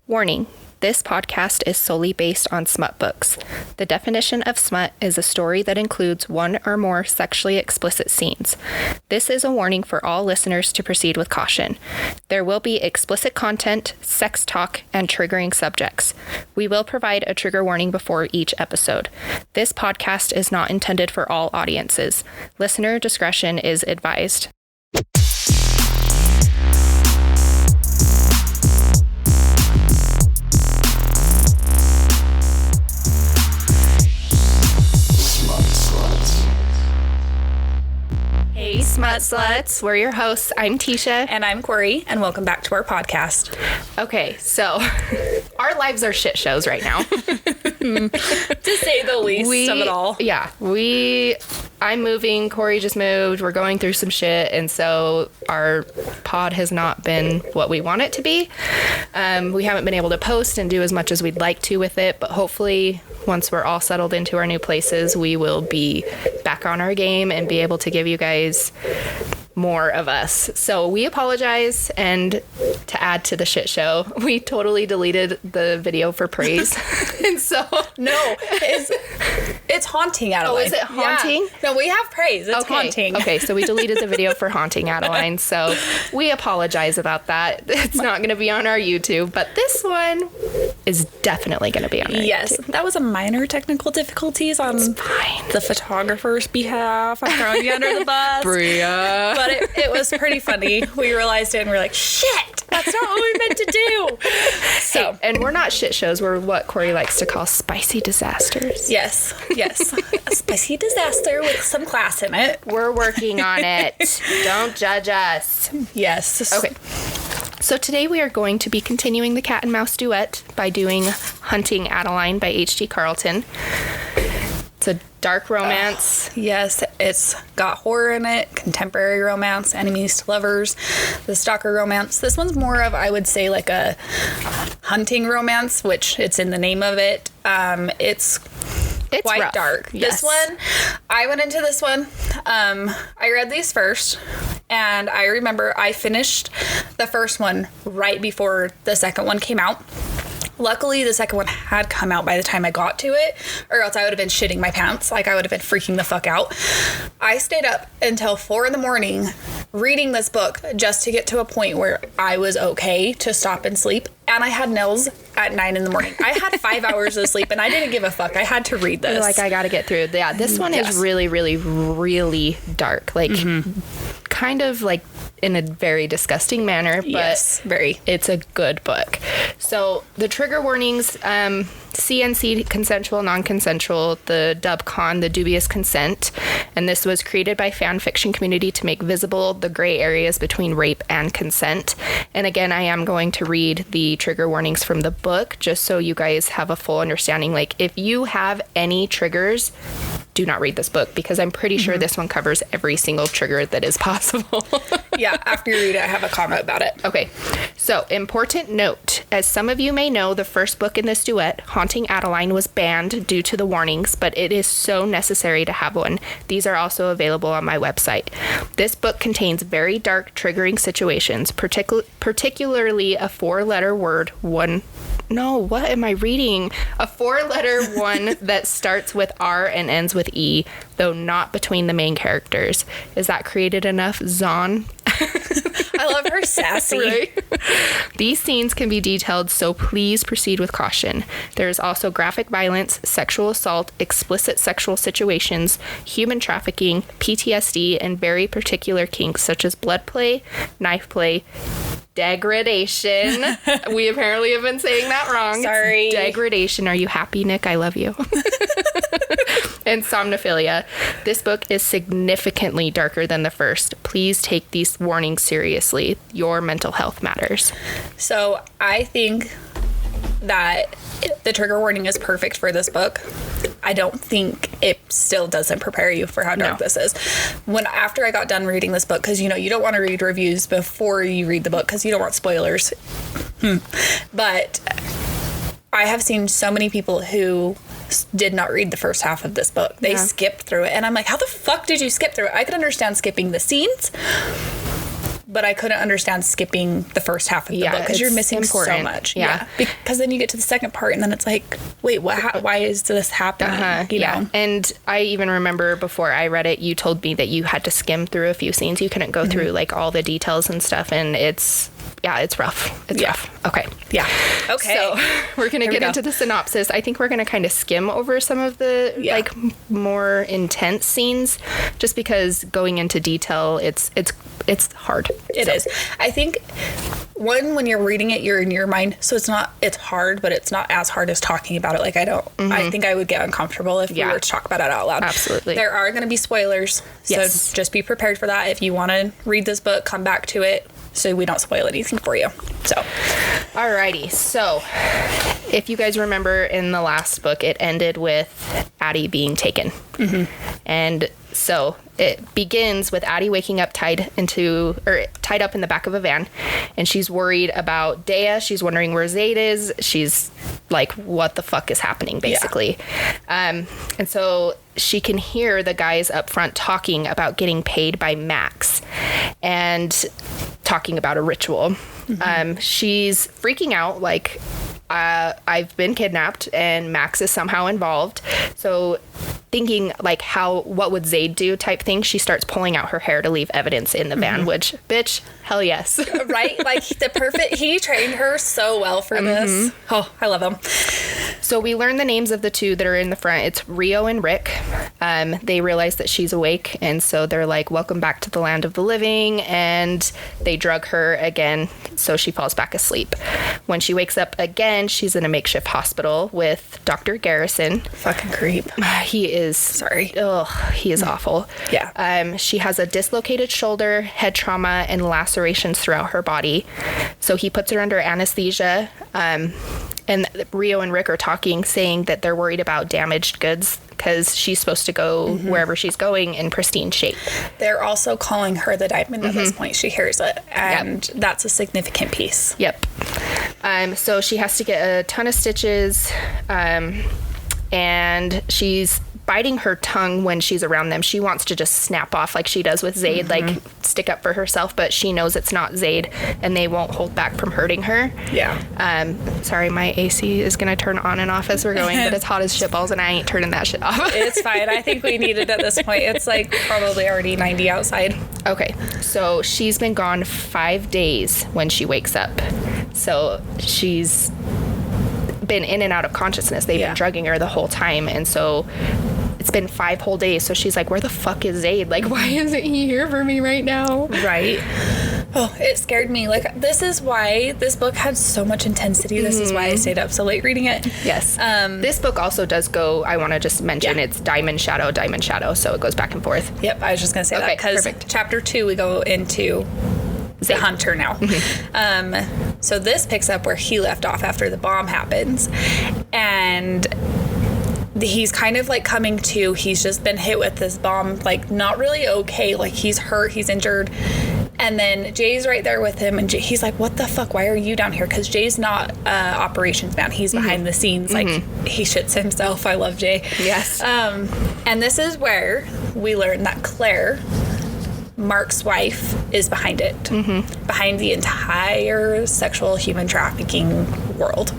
Warning. This podcast is solely based on smut books. The definition of smut is a story that includes one or more sexually explicit scenes. This is a warning for all listeners to proceed with caution. There will be explicit content, sex talk, and triggering subjects. We will provide a trigger warning before each episode. This podcast is not intended for all audiences. Listener discretion is advised. Hey, Smut Sluts. We're your hosts. I'm Tisha. And I'm Corey, and welcome back to our podcast. Okay, so our lives are shit shows right now. To say the least of it all. Yeah, I'm moving, Corey just moved, we're going through some shit, and so our pod has not been what we want it to be. We haven't been able to post and do as much as we'd like to with it, but hopefully once we're all settled into our new places, we will be back on our game and be able to give you guys more of us. So we apologize, and to add to the shit show, we totally deleted the video for praise. And so no, it's haunting Adeline. Oh, is it haunting? Yeah. No, we have praise. It's haunting. Okay, so we deleted the video for haunting Adeline. So we apologize about that. It's not going to be on our YouTube, but this one is definitely going to be on our YouTube. That was a minor technical difficulties on the photographer's behalf. I'm throwing you under the bus. Bria. But it was pretty funny. We realized it and we're like, shit, that's not what we meant to do. So, hey, and we're not shit shows. We're what Corey likes to call spicy disasters. Yes. A spicy disaster with some class in it. We're working on it. Don't judge us. Yes. Okay. So today we are going to be continuing the cat and mouse duet by doing Confronting Adeline by H.G. Carlton. It's a dark romance. Yes, it's got horror in it, contemporary romance, enemies to lovers, the stalker romance. This one's more of, I would say, like a hunting romance, which it's in the name of it. It's quite rough. Dark. Yes. This one, I went into this one. I read these first, and I remember I finished the first one right before the second one came out. Luckily, the second one had come out by the time I got to it, or else I would have been shitting my pants. Like, I would have been freaking the fuck out. I stayed up until 4 a.m. reading this book just to get to a point where I was okay to stop and sleep. And I had nails at 9 a.m. I had 5 hours of sleep, and I didn't give a fuck. I had to read this. You're like, I gotta get through. Yeah, this one is really, really, really dark. Like, kind of like in a very disgusting manner, but very. It's a good book. So the trigger warnings, CNC, consensual, non-consensual, the dub-con, the dubious consent, and this was created by fan fiction community to make visible the gray areas between rape and consent. And again, I am going to read the trigger warnings from the book just so you guys have a full understanding. Like, if you have any triggers, do not read this book, because I'm pretty sure this one covers every single trigger that is possible. Yeah, after you read it, I have a comment about it. Okay, so important note. As some of you may know, the first book in this duet, Confronting Adeline, was banned due to the warnings, but it is so necessary to have one. These are also available on my website. This book contains very dark, triggering situations, particularly a 4-letter word, what am I reading? A 4-letter one that starts with R and ends with E, though not between the main characters. Is that created enough, Zon? I love her sassy. Right? These scenes can be detailed, so please proceed with caution. There is also graphic violence, sexual assault, explicit sexual situations, human trafficking, PTSD, and very particular kinks such as blood play, knife play, degradation. We apparently have been saying that wrong. Sorry. It's degradation. Are you happy, Nick? I love you. And somnophilia. This book is significantly darker than the first. Please take these warnings seriously. Your mental health matters. So I think that the trigger warning is perfect for this book. I don't think it still doesn't prepare you for how dark this is. After I got done reading this book, because you don't want to read reviews before you read the book because you don't want spoilers. But I have seen so many people who did not read the first half of this book. They skipped through it, and I'm like, how the fuck did you skip through it? I could understand skipping the scenes, but I couldn't understand skipping the first half of the book because you're missing so much. Yeah. Because then you get to the second part and then it's like, wait, why is this happening? You know? And I even remember before I read it, you told me that you had to skim through a few scenes. You couldn't go through like all the details and stuff, and it's rough. It's rough. Okay. Yeah. Okay. So we're going to get into the synopsis. I think we're going to kind of skim over some of the like more intense scenes, just because going into detail, it's hard. It is. I think when you're reading it, you're in your mind, so it's hard, but it's not as hard as talking about it. Like I think I would get uncomfortable if we were to talk about it out loud. Absolutely. There are going to be spoilers. So just be prepared for that. If you want to read this book, come back to it so we don't spoil anything for you. So, alrighty. So, if you guys remember in the last book, it ended with Addie being taken. And so it begins with Addie waking up tied up in the back of a van, and she's worried about Dea. She's wondering where Zade is. She's like, what the fuck is happening, basically. And so she can hear the guys up front talking about getting paid by Max and talking about a ritual. She's freaking out, like, I've been kidnapped and Max is somehow involved. So thinking like what would Zade do type thing, she starts pulling out her hair to leave evidence in the van, which, bitch, hell yes. Right? Like he trained her so well for this. Oh, I love him. So we learn the names of the two that are in the front. It's Rio and Rick. They realize that she's awake, and so they're like, welcome back to the land of the living, and they drug her again, so she falls back asleep. When she wakes up again, she's in a makeshift hospital with Dr. Garrison. Fucking creep. He is... Sorry. Ugh, he is awful. Yeah. She has a dislocated shoulder, head trauma, and lacerations throughout her body. So he puts her under anesthesia. And Rio and Rick are talking, saying that they're worried about damaged goods because she's supposed to go wherever she's going in pristine shape. They're also calling her the diamond at this point. She hears it, and that's a significant piece. Yep. So she has to get a ton of stitches, and she's biting her tongue when she's around them. She wants to just snap off like she does with Zade, like stick up for herself, but she knows it's not Zade, and they won't hold back from hurting her. Yeah. Sorry, my AC is going to turn on and off as we're going, but it's hot as shitballs, and I ain't turning that shit off. It's fine. I think we need it at this point. It's like probably already 90 outside. Okay. So she's been gone 5 days when she wakes up. So she's been in and out of consciousness. They've been drugging her the whole time, and so it's been 5 whole days. So she's like, where the fuck is Zade? Like, why isn't he here for me right now? Right. Oh, it scared me. Like, this is why this book had so much intensity. This is why I stayed up so late reading it. Yes. This book also does go, I want to just mention, it's Diamond Shadow, so it goes back and forth. Yep, I was just going to say that because chapter 2 we go into the hunter now. So this picks up where he left off after the bomb happens, and he's kind of like coming to. He's just been hit with this bomb, like not really okay, like he's hurt, he's injured, and then Jay's right there with him, and he's like, what the fuck, why are you down here? Because Jay's not operations man, he's behind the scenes, like he shits himself. I love Jay. Yes. And this is where we learn that Claire, Mark's wife, is behind it, behind the entire sexual human trafficking world.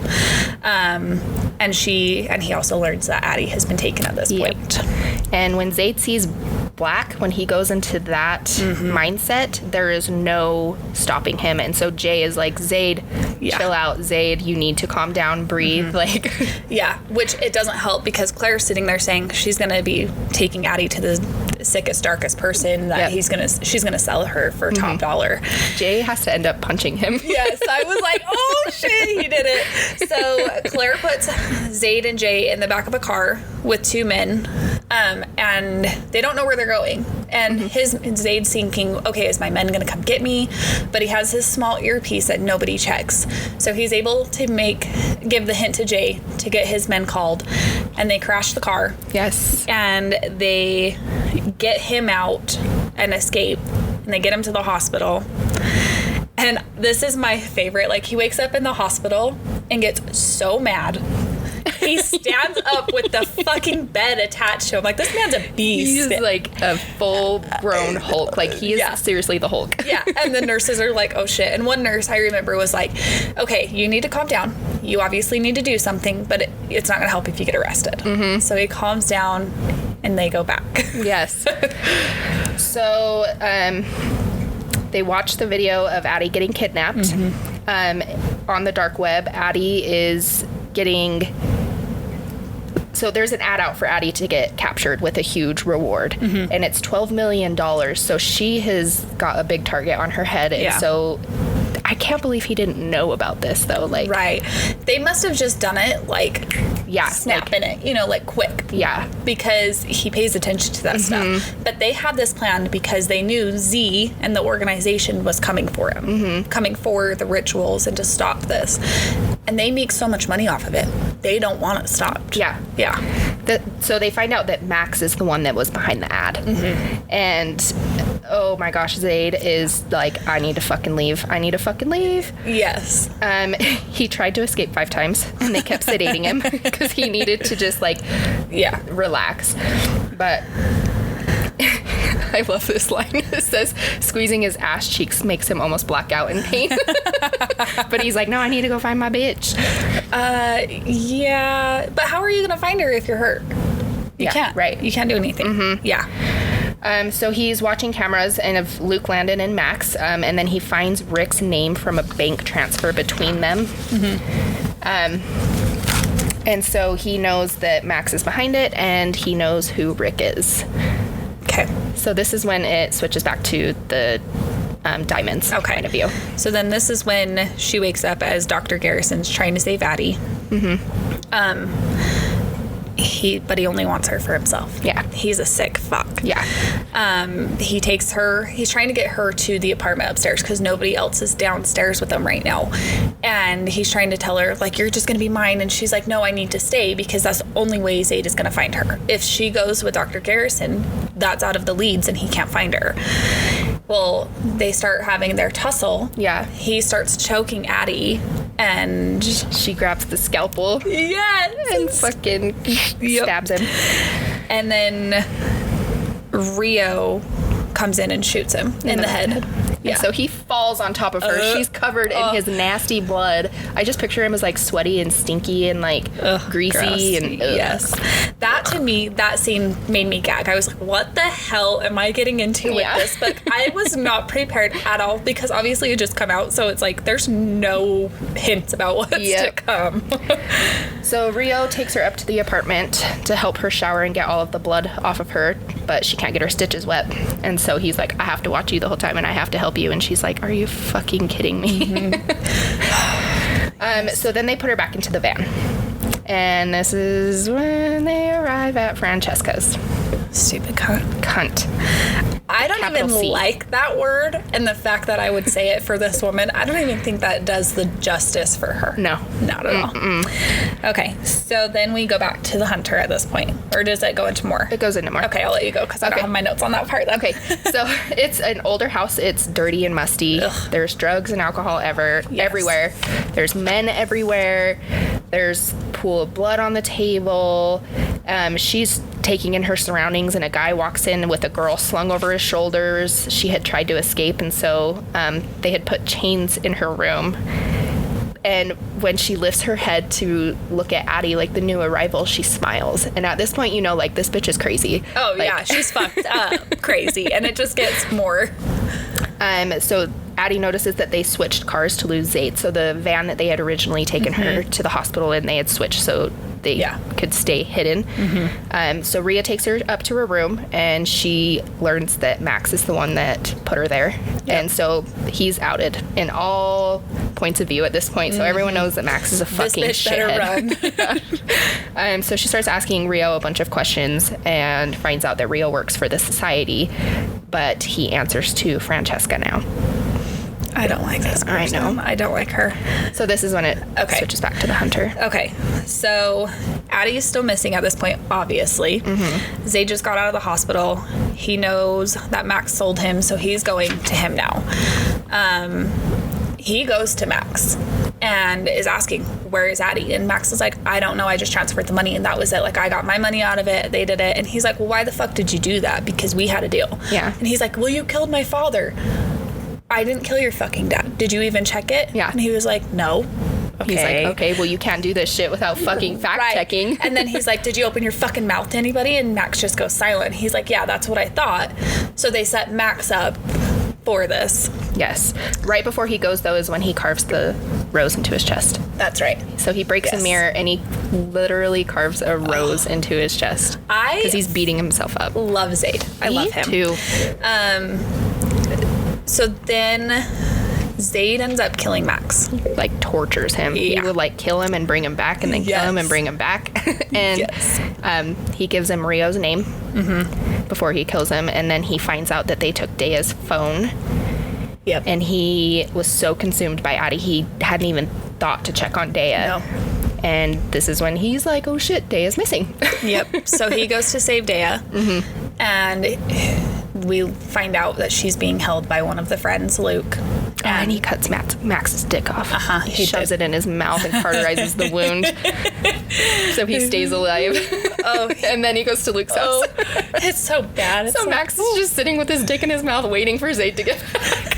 And he also learns that Addie has been taken at this point. And when Zade sees black, when he goes into that mindset, there is no stopping him. And so Jay is like, Zade, chill out. Zade, you need to calm down, breathe. Like, yeah, which it doesn't help because Claire's sitting there saying she's going to be taking Addie to the sickest, darkest person that she's gonna sell her for top dollar. Jay has to end up punching him. Yes, I was like, oh shit, he did it. So Claire puts Zade and Jay in the back of a car with 2 men, and they don't know where they're going. And Zade's thinking, okay, is my men gonna come get me? But he has his small earpiece that nobody checks, so he's able to give the hint to Jay to get his men called, and they crash the car. Yes. And they get him out and escape, and they get him to the hospital. And this is my favorite. Like, he wakes up in the hospital and gets so mad He stands up with the fucking bed attached to him. Like, this man's a beast. He's like a full-grown Hulk. Like, he is seriously the Hulk. Yeah, and the nurses are like, oh shit. And one nurse I remember was like, okay, you need to calm down. You obviously need to do something, but it's not going to help if you get arrested. So he calms down and they go back. Yes. So they watch the video of Addie getting kidnapped. On the dark web, Addie is getting... So there's an ad out for Addie to get captured with a huge reward, and it's $12 million. So she has got a big target on her head, and so I can't believe he didn't know about this, though. Like, right. They must have just done it, like, snapping it, you know, like, quick. Yeah. Because he pays attention to that stuff. But they had this planned because they knew Z and the organization was coming for him, coming for the rituals and to stop this. And they make so much money off of it. They don't want it stopped. Yeah. Yeah. So they find out that Max is the one that was behind the ad. And, oh my gosh, Zade is like, I need to fucking leave. I need to fucking leave. Yes. He tried to escape 5 times, and they kept sedating him because he needed to just, like, relax. But... I love this line. It says, squeezing his ass cheeks makes him almost black out in pain. But he's like, no, I need to go find my bitch. Yeah. But how are you going to find her if you're hurt? You can't. Right. You can't do anything. Yeah. So he's watching cameras and of Luke, Landon, and Max, and then he finds Rick's name from a bank transfer between them. And so he knows that Max is behind it, and he knows who Rick is. Okay. So this is when it switches back to the diamonds point of view. So then this is when she wakes up as Dr. Garrison's trying to save Addie. But he only wants her for himself. Yeah. He's a sick fuck. Yeah. He takes her, he's trying to get her to the apartment upstairs because nobody else is downstairs with him right now. And he's trying to tell her, like, you're just going to be mine. And she's like, no, I need to stay because that's the only way Zade is going to find her. If she goes with Dr. Garrison, that's out of the leads and he can't find her. Well, they start having their tussle. Yeah. He starts choking Addie and she grabs the scalpel. Yes. And fucking stabs him. And then Rio comes in and shoots him in the head. Yeah. So he falls on top of her. She's covered in his nasty blood. I just picture him as like sweaty and stinky and like greasy. Gross. And yes. That to me, that scene made me gag. I was like, what the hell am I getting into with this? But I was not prepared at all because obviously it just come out. So it's like there's no hints about what's to come. So Rio takes her up to the apartment to help her shower and get all of the blood off of her, but she can't get her stitches wet. And so he's like, I have to watch you the whole time and I have to help you. And she's like, are you fucking kidding me? So then they put her back into the van. And this is when they arrive at Francesca's. Stupid cunt. I don't even like that word, and the fact that I would say it for this woman, I don't even think that does the justice for her. No. Not at all. Okay, so then we go back to the hunter at this point. Or does it go into more? It goes into more. Okay, I'll let you go because I don't have my notes on that part. Okay, so it's an older house. It's dirty and musty. Ugh. There's drugs and alcohol everywhere. There's men everywhere. There's a pool of blood on the table. She's taking in her surroundings, and a guy walks in with a girl slung over his shoulders. She had tried to escape, and so they had put chains in her room. And when she lifts her head to look at Addie, like the new arrival, she smiles. And at this point, you know, like, this bitch is crazy. Oh, like, yeah, she's fucked up crazy. And it just gets more. So Addie notices that they switched cars to lose Zade. So the van that they had originally taken her to the hospital in, they had switched so they could stay hidden. So Rhea takes her up to her room, and she learns that Max is the one that put her there. And so he's outed in all points of view at this point. So everyone knows that Max is a fucking shithead. So she starts asking Rio a bunch of questions and finds out that Rio works for the society, but he answers to Francesca now. I don't like this person. I know. I don't like her. So this is when it switches back to the hunter. Okay. So Addie is still missing at this point, obviously. Zade just got out of the hospital. He knows that Max sold him, so he's going to him now. He goes to Max and is asking, where is Addie? And Max is like, I don't know. I just transferred the money and that was it. Like, I got my money out of it. They did it. And he's like, well, why the fuck did you do that? Because we had a deal. Yeah. And he's like, well, you killed my father. I didn't kill your fucking dad. Did you even check it? Yeah. And he was like, no. Okay. He's like, okay, well, you can't do this shit without fucking fact-checking. Right. And then he's like, did you open your fucking mouth to anybody? And Max just goes silent. He's like, yeah, that's what I thought. So they set Max up for this. Yes. Right before he goes, though, is when he carves the rose into his chest. That's right. So he breaks a mirror and he literally carves a rose into his chest. Because he's beating himself up. Love Zade. I love him. Me too. So then Zade ends up killing Max. Like, tortures him. Yeah. He would, like, kill him and bring him back and then kill him and bring him back. And he gives him Rio's name before he kills him. And then he finds out that they took Dea's phone. Yep. And he was so consumed by Addie, he hadn't even thought to check on Dea. No. And this is when he's like, oh shit, Dea's missing. Yep. So he goes to save Dea. And we find out that she's being held by one of the friends, Luke. And he cuts Max's dick off. He shoves it in his mouth and cauterizes the wound. So he stays alive. And then he goes to Luke's house. It's so bad. So Max is just sitting with his dick in his mouth waiting for Zade to get back.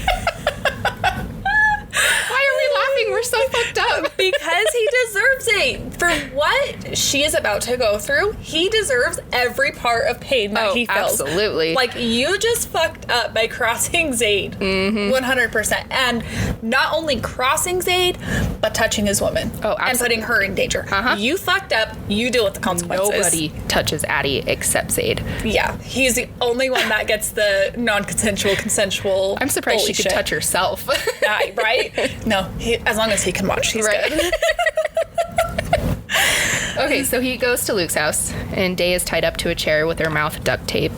Why are we laughing? We're so fucked up. Because he deserves it. For what she is about to go through, he deserves every part of pain that he feels. Absolutely. Like, you just fucked up by crossing Zade. 100%. And not only crossing Zade, but touching his woman. And putting her in danger. You fucked up. You deal with the consequences. Nobody touches Addie except Zade. Yeah. He's the only one that gets the non-consensual, consensual. I'm surprised she could touch herself. Right? No. As long as he can watch, he's good. Okay, so he goes to Luke's house, and Dea is tied up to a chair with her mouth duct tape.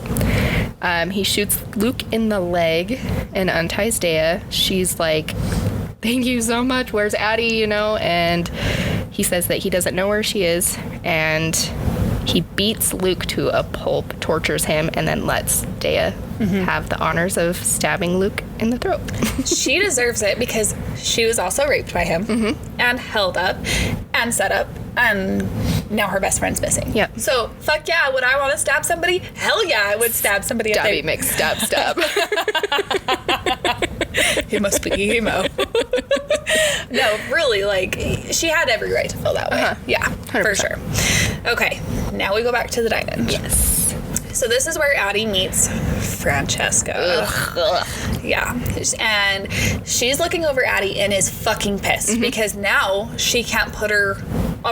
He shoots Luke in the leg and unties Dea. She's like, thank you so much. Where's Addie, And he says that he doesn't know where she is, and he beats Luke to a pulp, tortures him, and then lets Dea have the honors of stabbing Luke in the throat. She deserves it because she was also raped by him and held up and set up, and now her best friend's missing. Yep. So, fuck yeah, would I want to stab somebody? Hell yeah, I would stab somebody. Stabby mix, stab, stab. He must be emo. No, really, like, she had every right to feel that way. Yeah, 100%. For sure. Okay, now we go back to the dine-in. Yes. So this is where Addie meets Francesca. Ugh. Yeah. And she's looking over Addie and is fucking pissed because now she can't put her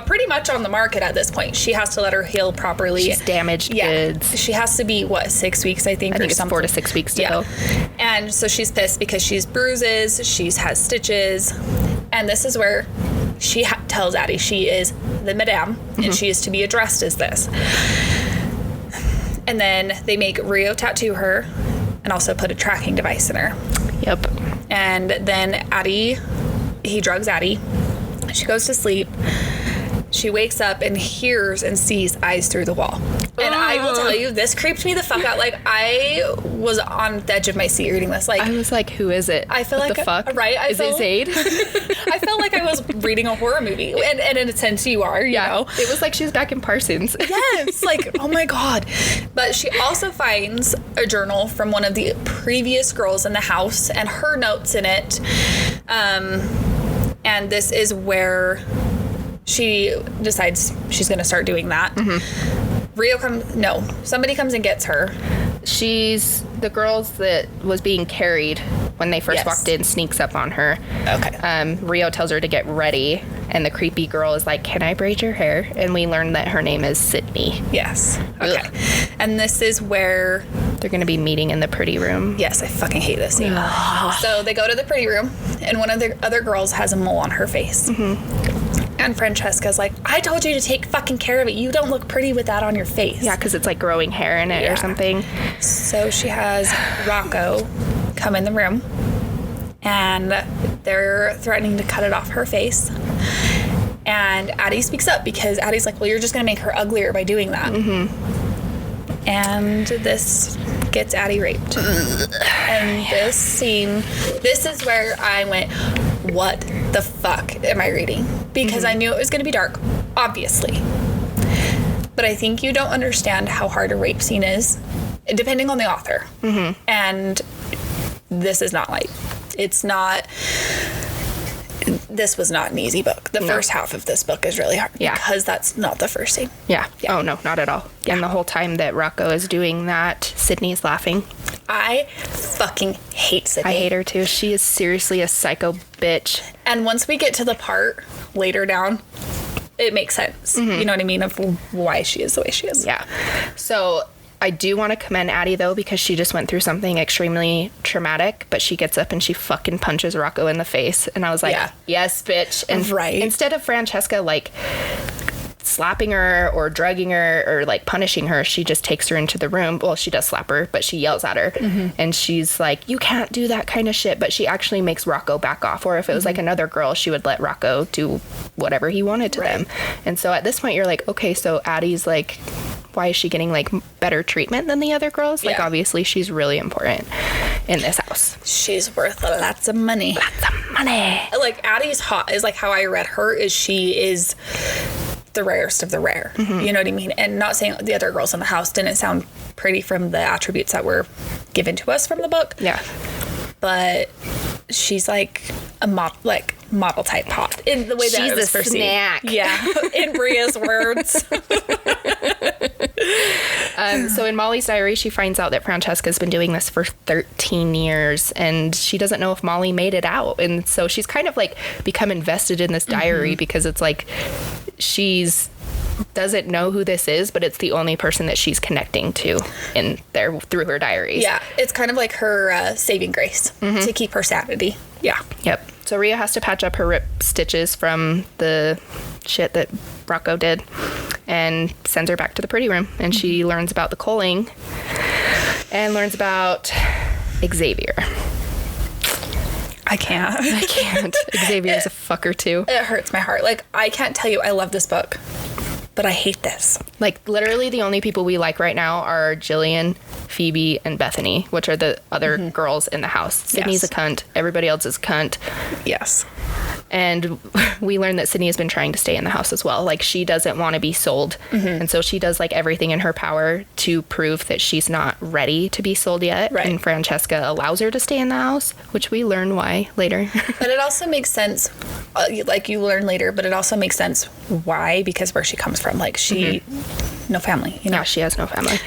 pretty much on the market at this point. She has to let her heal properly. She's damaged goods. She has to be, 6 weeks, I think, I think or it's something. 4 to 6 weeks to go. And so she's pissed because she's bruises, she has stitches, and this is where she tells Addie she is the madame and she is to be addressed as this. And then they make Rio tattoo her and also put a tracking device in her. Yep. And then he drugs Addie. She goes to sleep. She wakes up and hears and sees eyes through the wall. And I will tell you, this creeped me the fuck out. Like, I was on the edge of my seat reading this. Like, I was like, who is it? I feel what like the fuck? Right? Is it Zade? I felt like I was reading a horror movie. And in a sense, you are, you know? It was like she was back in Parsons. Yes. Like, oh my God. But she also finds a journal from one of the previous girls in the house and her notes in it. And this is where she decides she's going to start doing that. Somebody comes and gets her. She's the girls that was being carried when they first walked in, sneaks up on her. Okay. Rio tells her to get ready, and the creepy girl is like, can I braid your hair? And we learn that her name is Sydney. Yes. Okay. Ugh. And this is where they're going to be meeting in the pretty room. Yes, I fucking hate this scene. So they go to the pretty room, and one of the other girls has a mole on her face. And Francesca's like, I told you to take fucking care of it. You don't look pretty with that on your face. Yeah, because it's like growing hair in it or something. So she has Rocco come in the room, and they're threatening to cut it off her face. And Addie speaks up because Addie's like, well, you're just going to make her uglier by doing that. And this gets Addie raped. And this scene, this is where I went, what the fuck am I reading? because I knew it was going to be dark, obviously. But I think you don't understand how hard a rape scene is, depending on the author. And this is not light. This was not an easy book. The first half of this book is really hard because that's not the first scene. Yeah. Oh, no, not at all. Yeah. And the whole time that Rocco is doing that, Sydney's laughing. I fucking hate Sydney. I hate her too. She is seriously a psycho bitch. And once we get to the part later down, it makes sense. You know what I mean? Of why she is the way she is. Yeah. So I do want to commend Addie, though, because she just went through something extremely traumatic, but she gets up and she fucking punches Rocco in the face. And I was like, yes, bitch. And instead of Francesca, like, slapping her or drugging her or, like, punishing her, she just takes her into the room. Well, she does slap her, but she yells at her. And she's like, you can't do that kind of shit. But she actually makes Rocco back off. Or if it was, like, another girl, she would let Rocco do whatever he wanted to them. And so at this point, you're like, okay, so Addie's, like, why is she getting, like, better treatment than the other girls? Like, obviously, she's really important in this house. She's worth lots of money. Lots of money. Like, Addie's hot is, like, how I read her is she is the rarest of the rare. You know what I mean? And not saying the other girls in the house didn't sound pretty from the attributes that were given to us from the book. Yeah. But she's like a model type hot in the way that she's it was perceived. Snack. Yeah, in Bria's words. So in Molly's diary, she finds out that Francesca's been doing this for 13 years, and she doesn't know if Molly made it out. And so she's kind of like become invested in this diary because it's like she's doesn't know who this is, but it's the only person that she's connecting to in there through her diaries. Yeah, it's kind of like her saving grace to keep her sanity. Yeah. Yep. So Rhea has to patch up her rip stitches from the shit that Rocco did and sends her back to the pretty room. And she learns about the culling and learns about Xavier. I can't. Xavier's a fucker too. It hurts my heart. Like, I can't tell you I love this book, but I hate this. Like, literally the only people we like right now are Jillian, Phoebe, and Bethany, which are the other girls in the house. Sydney's a cunt. Everybody else is cunt. Yes. And we learned that Sydney has been trying to stay in the house as well. Like, she doesn't want to be sold. And so she does, like, everything in her power to prove that she's not ready to be sold yet. Right. And Francesca allows her to stay in the house, which we learn why later. But it also makes sense, like you learn later, but it also makes sense why, because where she comes from. Like, she, no family, you know? Yeah, she has no family.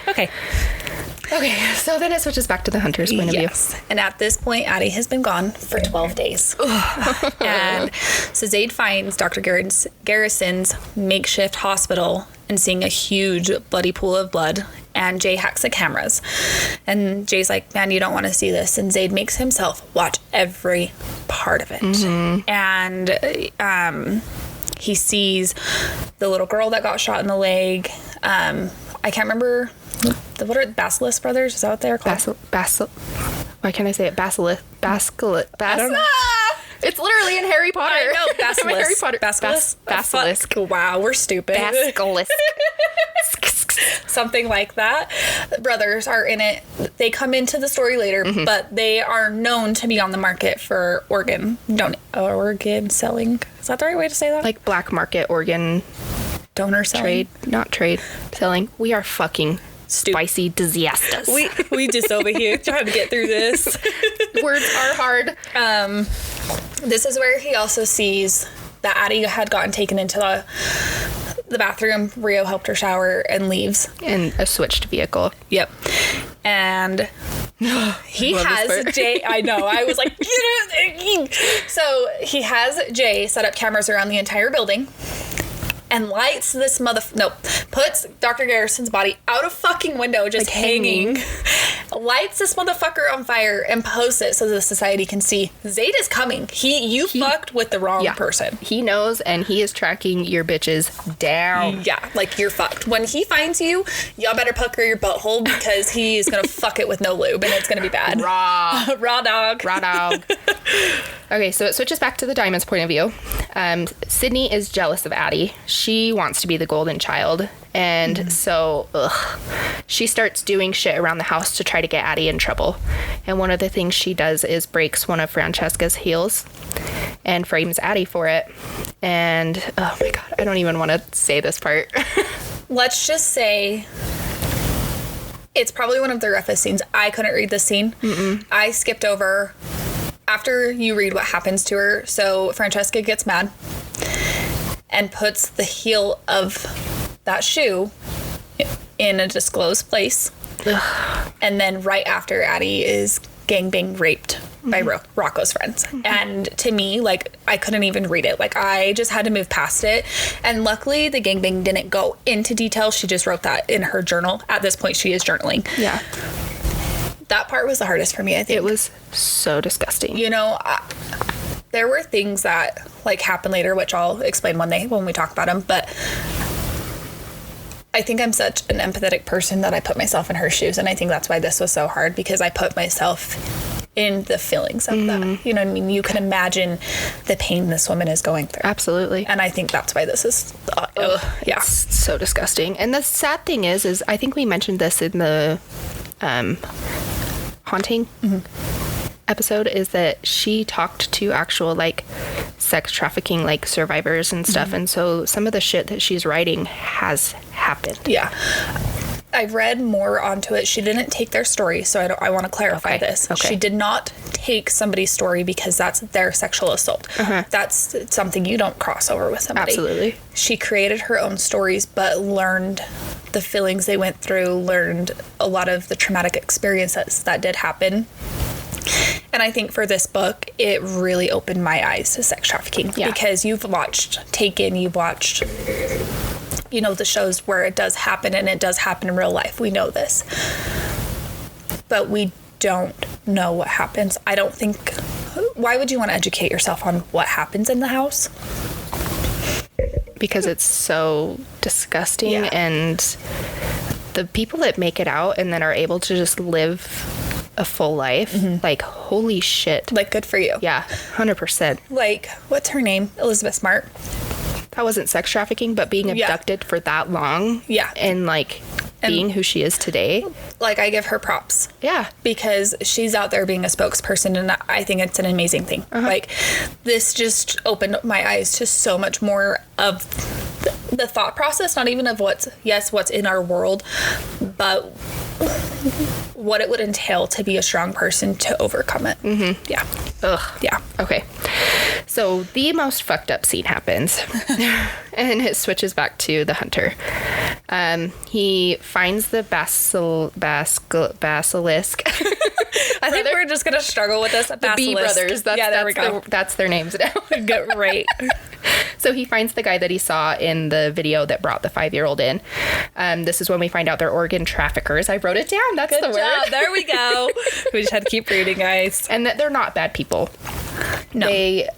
Okay, so then it switches back to the hunter's point of view. And at this point, Addie has been gone for 12 days. And so Zade finds Dr. Garrison's makeshift hospital and seeing a huge bloody pool of blood. And Jay hacks the cameras. And Jay's like, man, you don't want to see this. And Zade makes himself watch every part of it. And he sees the little girl that got shot in the leg. I can't remember... What are Basilisk Brothers? Is that what they're called? Why can't I say it? Basilisk. I don't know. It's literally in Harry Potter. I know. Basilisk. Harry Potter. Basilisk. Wow, we're stupid. Basilisk. Something like that. The brothers are in it. They come into the story later, but they are known to be on the market for organ selling. Is that the right way to say that? Like black market organ donor selling. Selling. We are fucking spicy disasters. We just over here trying to get through this. Words are hard. This is where he also sees that Addie had gotten taken into the bathroom. Rio helped her shower and leaves. In a switched vehicle. Yep. And he has Jay. I know. I was like, so he has Jay set up cameras around the entire building. And lights this puts Dr. Garrison's body out a fucking window, just like hanging. Lights this motherfucker on fire and posts it so the society can see. Zade is coming. You fucked with the wrong person. He knows, and he is tracking your bitches down. Yeah, like you're fucked. When he finds you, y'all better pucker your butthole because he's gonna fuck it with no lube and it's gonna be bad. Raw dog. Okay, so it switches back to the Diamond's point of view. Sydney is jealous of Addie. She wants to be the golden child. And so she starts doing shit around the house to try to get Addie in trouble. And one of the things she does is breaks one of Francesca's heels. and frames Addie for it. And oh my God, I don't even want to say this part. Let's just say it's probably one of the roughest scenes. I couldn't read this scene. I skipped over after you read what happens to her. So Francesca gets mad and puts the heel of that shoe in a disclosed place. Ugh. And then right after, Addie is gangbang raped by Rocco's friends. And to me, like, I couldn't even read it. Like, I just had to move past it. And luckily, the gangbang didn't go into detail. She just wrote that in her journal. At this point, she is journaling. Yeah. That part was the hardest for me, I think. It was so disgusting. You know, there were things that, like, happened later, which I'll explain when we talk about them. But I think I'm such an empathetic person that I put myself in her shoes. And I think that's why this was so hard, because I put myself in the feelings of that. You know what I mean? You can imagine the pain this woman is going through. Absolutely. And I think that's why this is, yeah. It's so disgusting. And the sad thing is I think we mentioned this in the haunting episode, is that she talked to actual, like, sex trafficking, like, survivors and stuff. And so some of the shit that she's writing has happened. Yeah. I've read more onto it. She didn't take their story, so I want to clarify this. Okay. She did not take somebody's story because that's their sexual assault. That's something you don't cross over with somebody. Absolutely. She created her own stories, but learned the feelings they went through, learned a lot of the traumatic experiences that did happen. And I think for this book, it really opened my eyes to sex trafficking. Because you've watched Taken, you've watched, you know, the shows where it does happen, and it does happen in real life. We know this. But we don't know what happens. I don't think... Why would you want to educate yourself on what happens in the house? Because it's so disgusting, and the people that make it out and then are able to just live a full life, like, holy shit. Like, good for you. Yeah, 100%. Like, what's her name? Elizabeth Smart. That wasn't sex trafficking, but being abducted for that long. Yeah. And, like, being who she is today. Like, I give her props. Yeah. Because she's out there being a spokesperson, and I think it's an amazing thing. Like, this just opened my eyes to so much more of the thought process, not even of what's in our world, but what it would entail to be a strong person to overcome it. Yeah. Ugh. Yeah. Okay. So the most fucked up scene happens, and it switches back to the hunter. He finds the basilisk. I think we're just going to struggle with this. The B brothers. There we go. That's their names now. Get right. So he finds the guy that he saw in the video that brought the 5-year-old in. This is when we find out they're organ traffickers. I wrote it down. That's the word. There we go. We just had to keep reading, guys. And that they're not bad people. No. They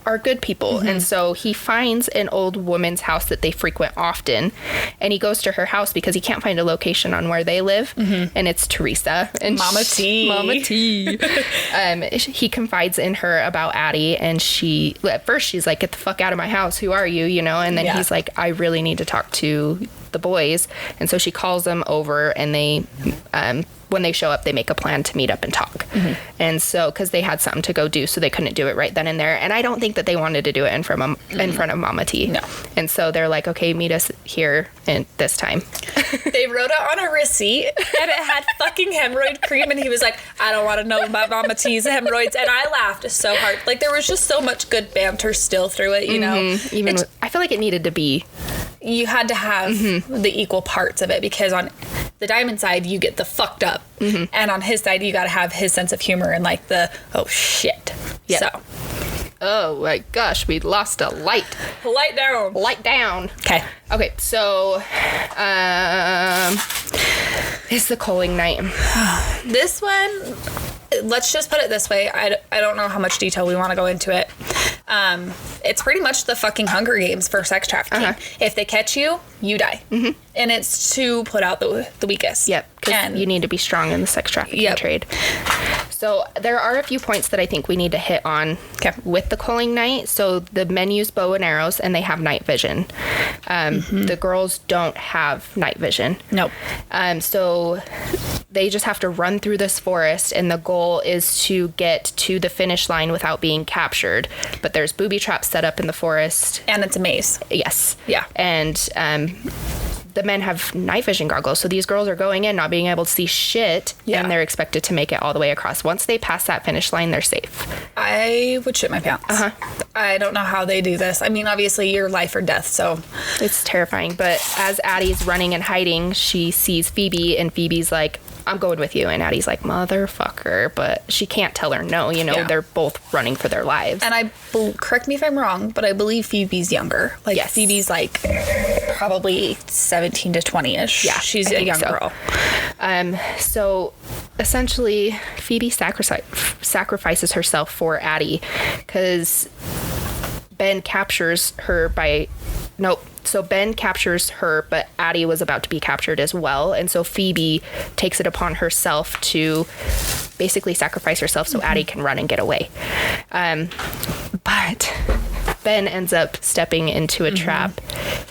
are good people. And so he finds an old woman's house that they frequent often, and he goes to her house because he can't find a location on where they live. And it's Teresa and Mama T. He confides in her about Addie, and she, at first she's like, get the fuck out of my house, who are you, you know? And then he's like, I really need to talk to the boys. And so she calls them over, and they when they show up, they make a plan to meet up and talk. And so, because they had something to go do, so they couldn't do it right then and there. And I don't think that they wanted to do it in front of Mama T. No. And so they're like, okay, meet us here in this time. They wrote it on a receipt, and it had fucking hemorrhoid cream, and he was like, I don't want to know about Mama T's hemorrhoids. And I laughed so hard. Like, there was just so much good banter still through it, you know? I feel like it needed to be. You had to have the equal parts of it, because on the Diamond side, you get the fucked up. And on his side, you got to have his sense of humor and, like, the, oh, shit. Yeah. So. Oh, my gosh, we lost a light. Light down. Light down. Okay, so, it's the culling night. This one, let's just put it this way. I don't know how much detail we want to go into it. It's pretty much the fucking Hunger Games for sex trafficking. If they catch you, you die. And it's to put out the weakest. Yep, because you need to be strong in the sex trafficking trade. So there are a few points that I think we need to hit on with the culling night. So the men use bow and arrows, and they have night vision. The girls don't have night vision. Nope. So they just have to run through this forest, and the goal is to get to the finish line without being captured. But there's booby traps set up in the forest. And it's a maze. Yes. Yeah. And the men have night vision goggles, so these girls are going in not being able to see shit, and they're expected to make it all the way across. Once they pass that finish line, they're safe. I would shit my pants. I don't know how they do this. I mean, obviously, you're life or death, so... It's terrifying, but as Addie's running and hiding, she sees Phoebe, and Phoebe's like, I'm going with you, and Addie's like, motherfucker, but she can't tell her no, they're both running for their lives. And correct me if I'm wrong, but I believe Phoebe's younger. Like, yes. Phoebe's like probably 17 to 20-ish. Yeah, she's a young girl. So essentially, Phoebe sacrifices herself for Addie because Ben captures her So Ben captures her, but Addie was about to be captured as well. And so Phoebe takes it upon herself to basically sacrifice herself so Addie can run and get away. But Ben ends up stepping into a trap,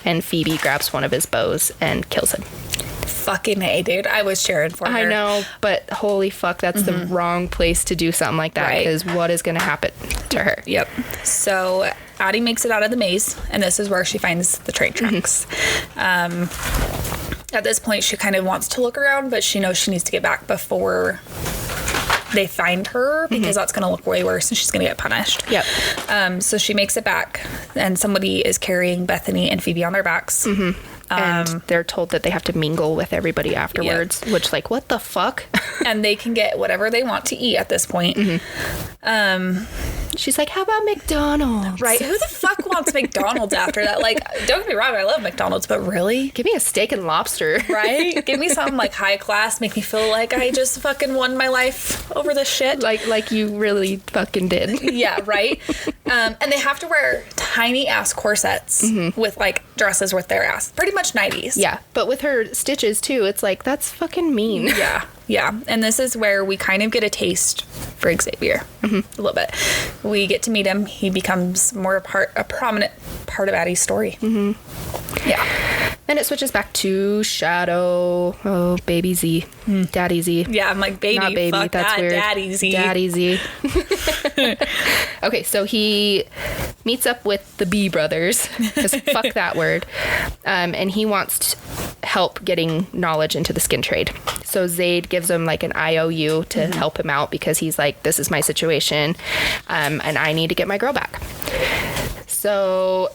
and Phoebe grabs one of his bows and kills him. Fucking A, dude. I was cheering for her. I know, but holy fuck, that's the wrong place to do something like that, because what is going to happen to her? Yep. So Addie makes it out of the maze, and this is where she finds the train tracks. At this point, she kind of wants to look around, but she knows she needs to get back before they find her, because that's going to look way worse and she's going to get punished. Yep. So she makes it back, and somebody is carrying Bethany and Phoebe on their backs. And they're told that they have to mingle with everybody afterwards, which, like, what the fuck? And they can get whatever they want to eat at this point. She's like, how about McDonald's? Right. Who the fuck wants McDonald's after that? Like, don't get me wrong, I love McDonald's, but really? Give me a steak and lobster. Right? Give me something like high class, make me feel like I just fucking won my life over this shit. Like you really fucking did. Yeah, right? And they have to wear tiny ass corsets with like dresses with their ass. Pretty much 90s. Yeah, but with her stitches too, it's like, that's fucking mean. Yeah. Yeah, and this is where we kind of get a taste for Xavier a little bit. We get to meet him. He becomes more a prominent part of Addie's story. Yeah. Then it switches back to Shadow. Oh, baby Z. Daddy Z. Yeah, I'm like, baby, not baby. fuck That's that, weird. Daddy Z. Daddy Z. Okay, so he meets up with the B brothers, because fuck that word, and he wants help getting knowledge into the skin trade. So Zade gives him like an IOU to help him out, because he's like, this is my situation, and I need to get my girl back. So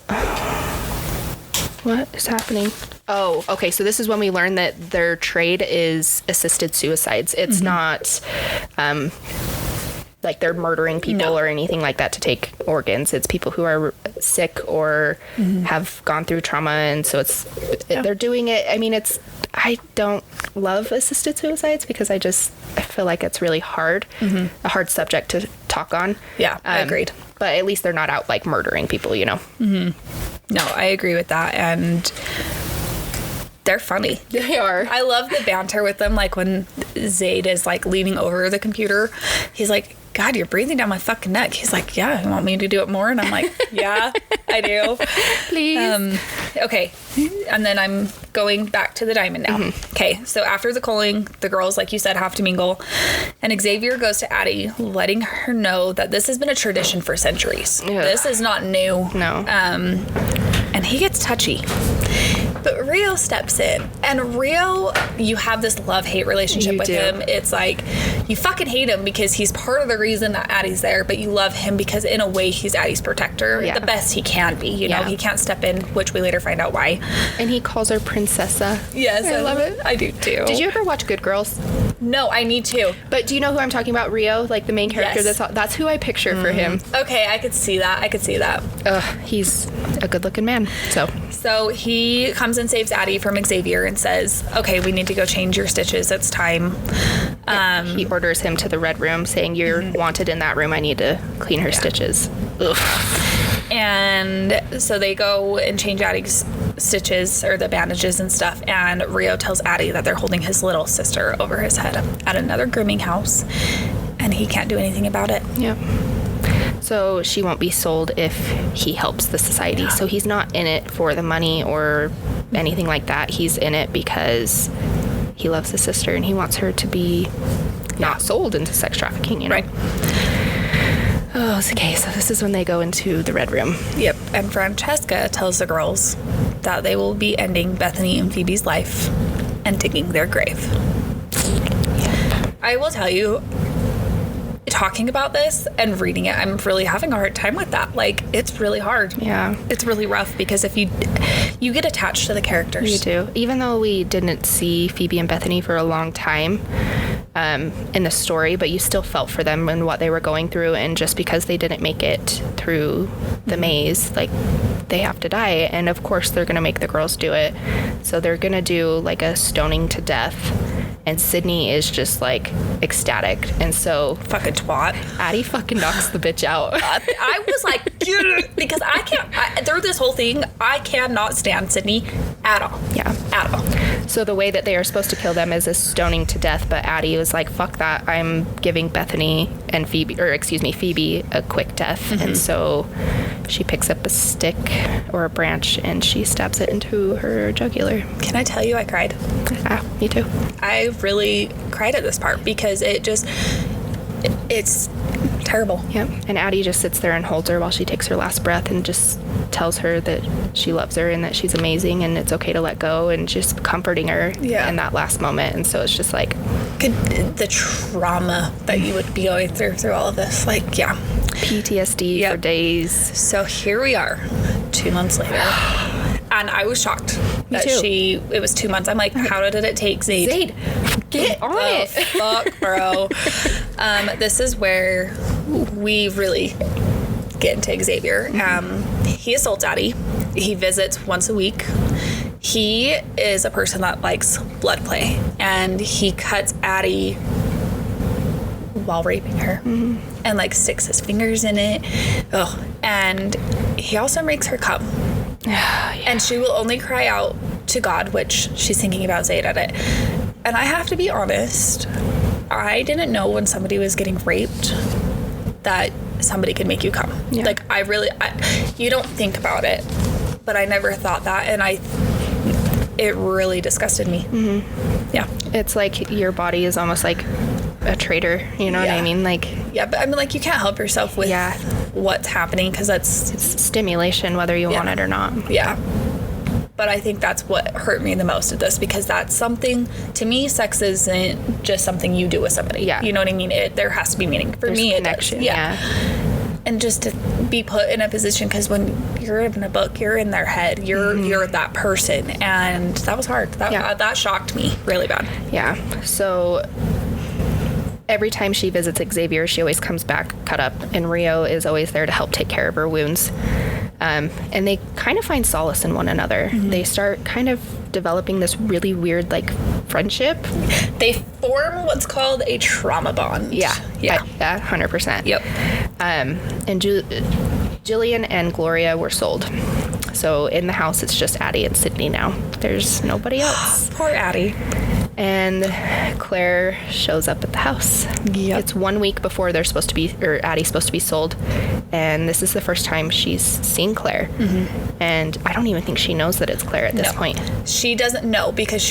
what is happening? Oh, okay. So this is when we learn that their trade is assisted suicides. It's not like they're murdering people or anything like that to take organs. It's people who are sick or have gone through trauma, and so they're doing it. I mean, I don't love assisted suicides, because I feel like it's really hard, a hard subject to talk on. Yeah, I agreed. But at least they're not out like murdering people, No, I agree with that, and they're funny. They are. I love the banter with them, like when Zade is like leaning over the computer, he's like, God, you're breathing down my fucking neck. He's like, yeah, you want me to do it more? And I'm like, yeah, I do. Please. Okay. And then I'm going back to the diamond now. Okay. So after the culling, the girls, like you said, have to mingle. And Xavier goes to Addie, letting her know that this has been a tradition for centuries. Ugh. This is not new. No. And he gets touchy. But Rio steps in. And Rio, you have this love-hate relationship with him. It's like, you fucking hate him because he's part of the reason that Addie's there, but you love him because in a way he's Addie's protector. Yeah. The best he can be, you know? He can't step in, which we later find out why. And he calls her Princessa. Yes, I love it. I do too. Did you ever watch Good Girls? No, I need to. But do you know who I'm talking about? Rio, like the main character. Yes. That's who I picture for him. Okay, I could see that. He's a good-looking man. So he comes and saves Addie from Xavier and says, okay, we need to go change your stitches. It's time. He orders him to the red room, saying, you're wanted in that room. I need to clean her stitches. Ugh. And so they go and change Addie's stitches, or the bandages and stuff, and Rio tells Addie that they're holding his little sister over his head at another grooming house, and he can't do anything about it. Yeah. So she won't be sold if he helps the society. Yeah. So he's not in it for the money or anything like that. He's in it because he loves his sister and he wants her to be not sold into sex trafficking, you know? Right. Oh, okay, so this is when they go into the red room. Yep. And Francesca tells the girls that they will be ending Bethany and Phoebe's life and digging their grave. I will tell you, talking about this and reading it, I'm really having a hard time with that. Like, it's really hard. Yeah. It's really rough because if you get attached to the characters. You do. Even though we didn't see Phoebe and Bethany for a long time in the story, but you still felt for them and what they were going through, and just because they didn't make it through the maze, like, they have to die, and of course they're gonna make the girls do it. So they're gonna do like a stoning to death, and Sydney is just like ecstatic, and so Fucking twat. Addie fucking knocks the bitch out. I was like, because through this whole thing, I cannot stand Sydney at all. Yeah. At all. So the way that they are supposed to kill them is a stoning to death, but Addie was like, fuck that, I'm giving Bethany and Phoebe a quick death. And so she picks up a stick or a branch and she stabs it into her jugular. Can I tell you I cried? Ah, me too. I really cried at this part because it's terrible. Yep. And Addie just sits there and holds her while she takes her last breath and just tells her that she loves her and that she's amazing and it's okay to let go, and just comforting her in that last moment. And so it's just like the trauma that you would be going through all of this. Like, yeah. PTSD for days. So here we are, 2 months later. And I was shocked that it was 2 months. I'm like, how did it take Zade? Zade, get on it. Fuck, bro. This is where we really get into Xavier. He assaults Addie. He visits once a week. He is a person that likes blood play, and he cuts Addie while raping her and like sticks his fingers in it. And he also makes her come. And she will only cry out to God, which she's thinking about Zade at it. And I have to be honest, I didn't know when somebody was getting raped that somebody could make you come. Yeah. Like, you don't think about it, but I never thought that, and it really disgusted me. Yeah. It's like your body is almost like a traitor, you know what I mean? Like, yeah, but I mean, like, you can't help yourself with what's happening because it's stimulation, whether you want it or not. Yeah. But I think that's what hurt me the most of this, because that's something, to me, sex isn't just something you do with somebody. Yeah. You know what I mean? There has to be meaning. For me, connection. It does. Yeah. And just to be put in a position, because when you're in a book, you're in their head. You're that person. And that was hard. That shocked me really bad. Yeah. So every time she visits Xavier, she always comes back cut up, and Rio is always there to help take care of her wounds. And they kind of find solace in one another. They start kind of developing this really weird, like, friendship. They form what's called a trauma bond. Yeah, 100%. Yep. And Jillian and Gloria were sold. So in the house, it's just Addie and Sydney now. There's nobody else. Poor Addie. And Claire shows up at the house. Yep. It's 1 week before Addie's supposed to be sold, and this is the first time she's seen Claire. And I don't even think she knows that it's Claire at this point. She doesn't know, because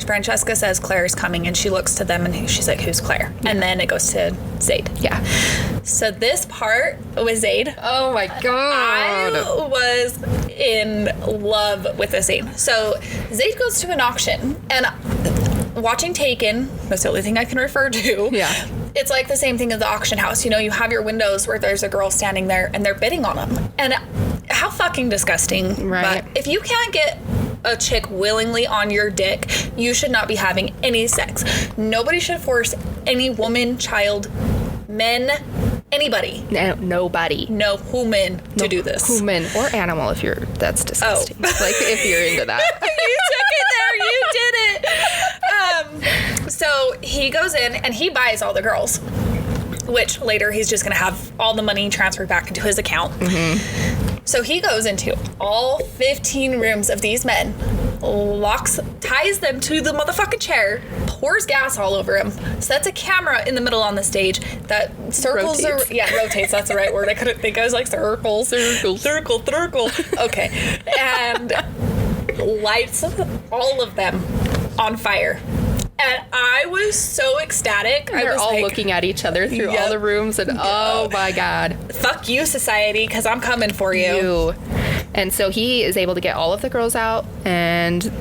Francesca says Claire is coming, and she looks to them and she's like, who's Claire? And then it goes to Zade. Yeah. So this part with Zade, Oh my god. I was in love with this scene. So Zade goes to an auction, and watching Taken, that's the only thing I can refer to. Yeah. It's like the same thing as the auction house. You know, you have your windows where there's a girl standing there and they're bidding on them. And how fucking disgusting. Right. But if you can't get a chick willingly on your dick, you should not be having any sex. Nobody should force any woman, child, men, anybody. No, nobody. No human to do this. Human or animal, that's disgusting. Like, if you're into that. You took it there. You did it. So he goes in and he buys all the girls, which later he's just going to have all the money transferred back into his account. So he goes into all 15 rooms of these men, ties them to the motherfucking chair, pours gas all over him, sets a camera in the middle on the stage that circles rotates, that's the right word. I couldn't think. I was like, circle. Okay. And lights all of them on fire. And I was so ecstatic. And they're all looking at each other through all the rooms, and oh my God. Fuck you, society, because I'm coming for you. And so he is able to get all of the girls out, and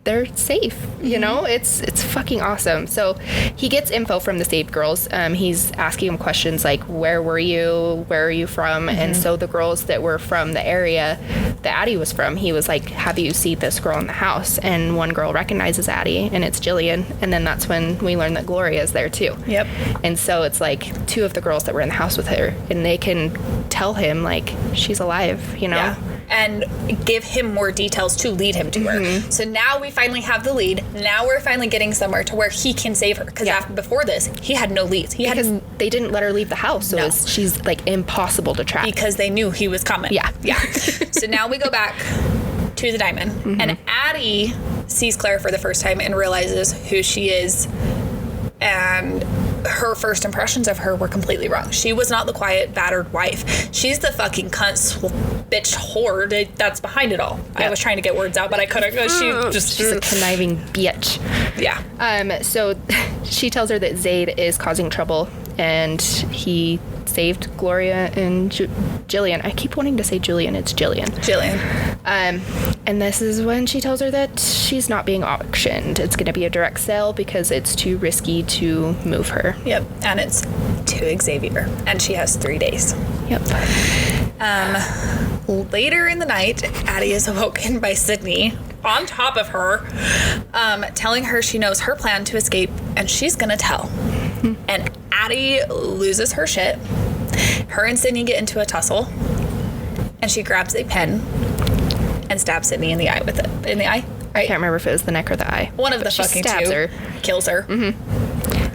they're safe, you know? It's fucking awesome. So he gets info from the saved girls. He's asking them questions like, where were you? Where are you from? And so the girls that were from the area that Addie was from, he was like, have you seen this girl in the house? And one girl recognizes Addie, and it's Jillian. And then that's when we learn that Gloria's there too. Yep. And so it's like 2 of the girls that were in the house with her, and they can tell him like, she's alive, you know? Yeah. And give him more details to lead him to her. So now we finally have the lead. Now we're finally getting somewhere to where he can save her. Because before this, he had no leads. Because they didn't let her leave the house. So she's like impossible to track. Because they knew he was coming. Yeah. So now we go back to the diamond. And Addie sees Claire for the first time and realizes who she is. And her first impressions of her were completely wrong. She was not the quiet, battered wife. She's the fucking cunt, bitch, whore that's behind it all. Yep. I was trying to get words out, but I couldn't because she's a conniving bitch. Yeah. So she tells her that Zade is causing trouble, and he saved Gloria and Jillian. I keep wanting to say Julian. It's Jillian. And this is when she tells her that she's not being auctioned. It's going to be a direct sale because it's too risky to move her. Yep. And it's to Xavier. And she has 3 days. Yep. Later in the night, Addie is awoken by Sydney on top of her, telling her she knows her plan to escape, and she's going to tell. And Addie loses her shit. Her and Sydney get into a tussle, and she grabs a pen and stabs Sydney in the eye with it. In the eye? Right? I can't remember if it was the neck or the eye. One of the fucking stabs two. Her. Kills her.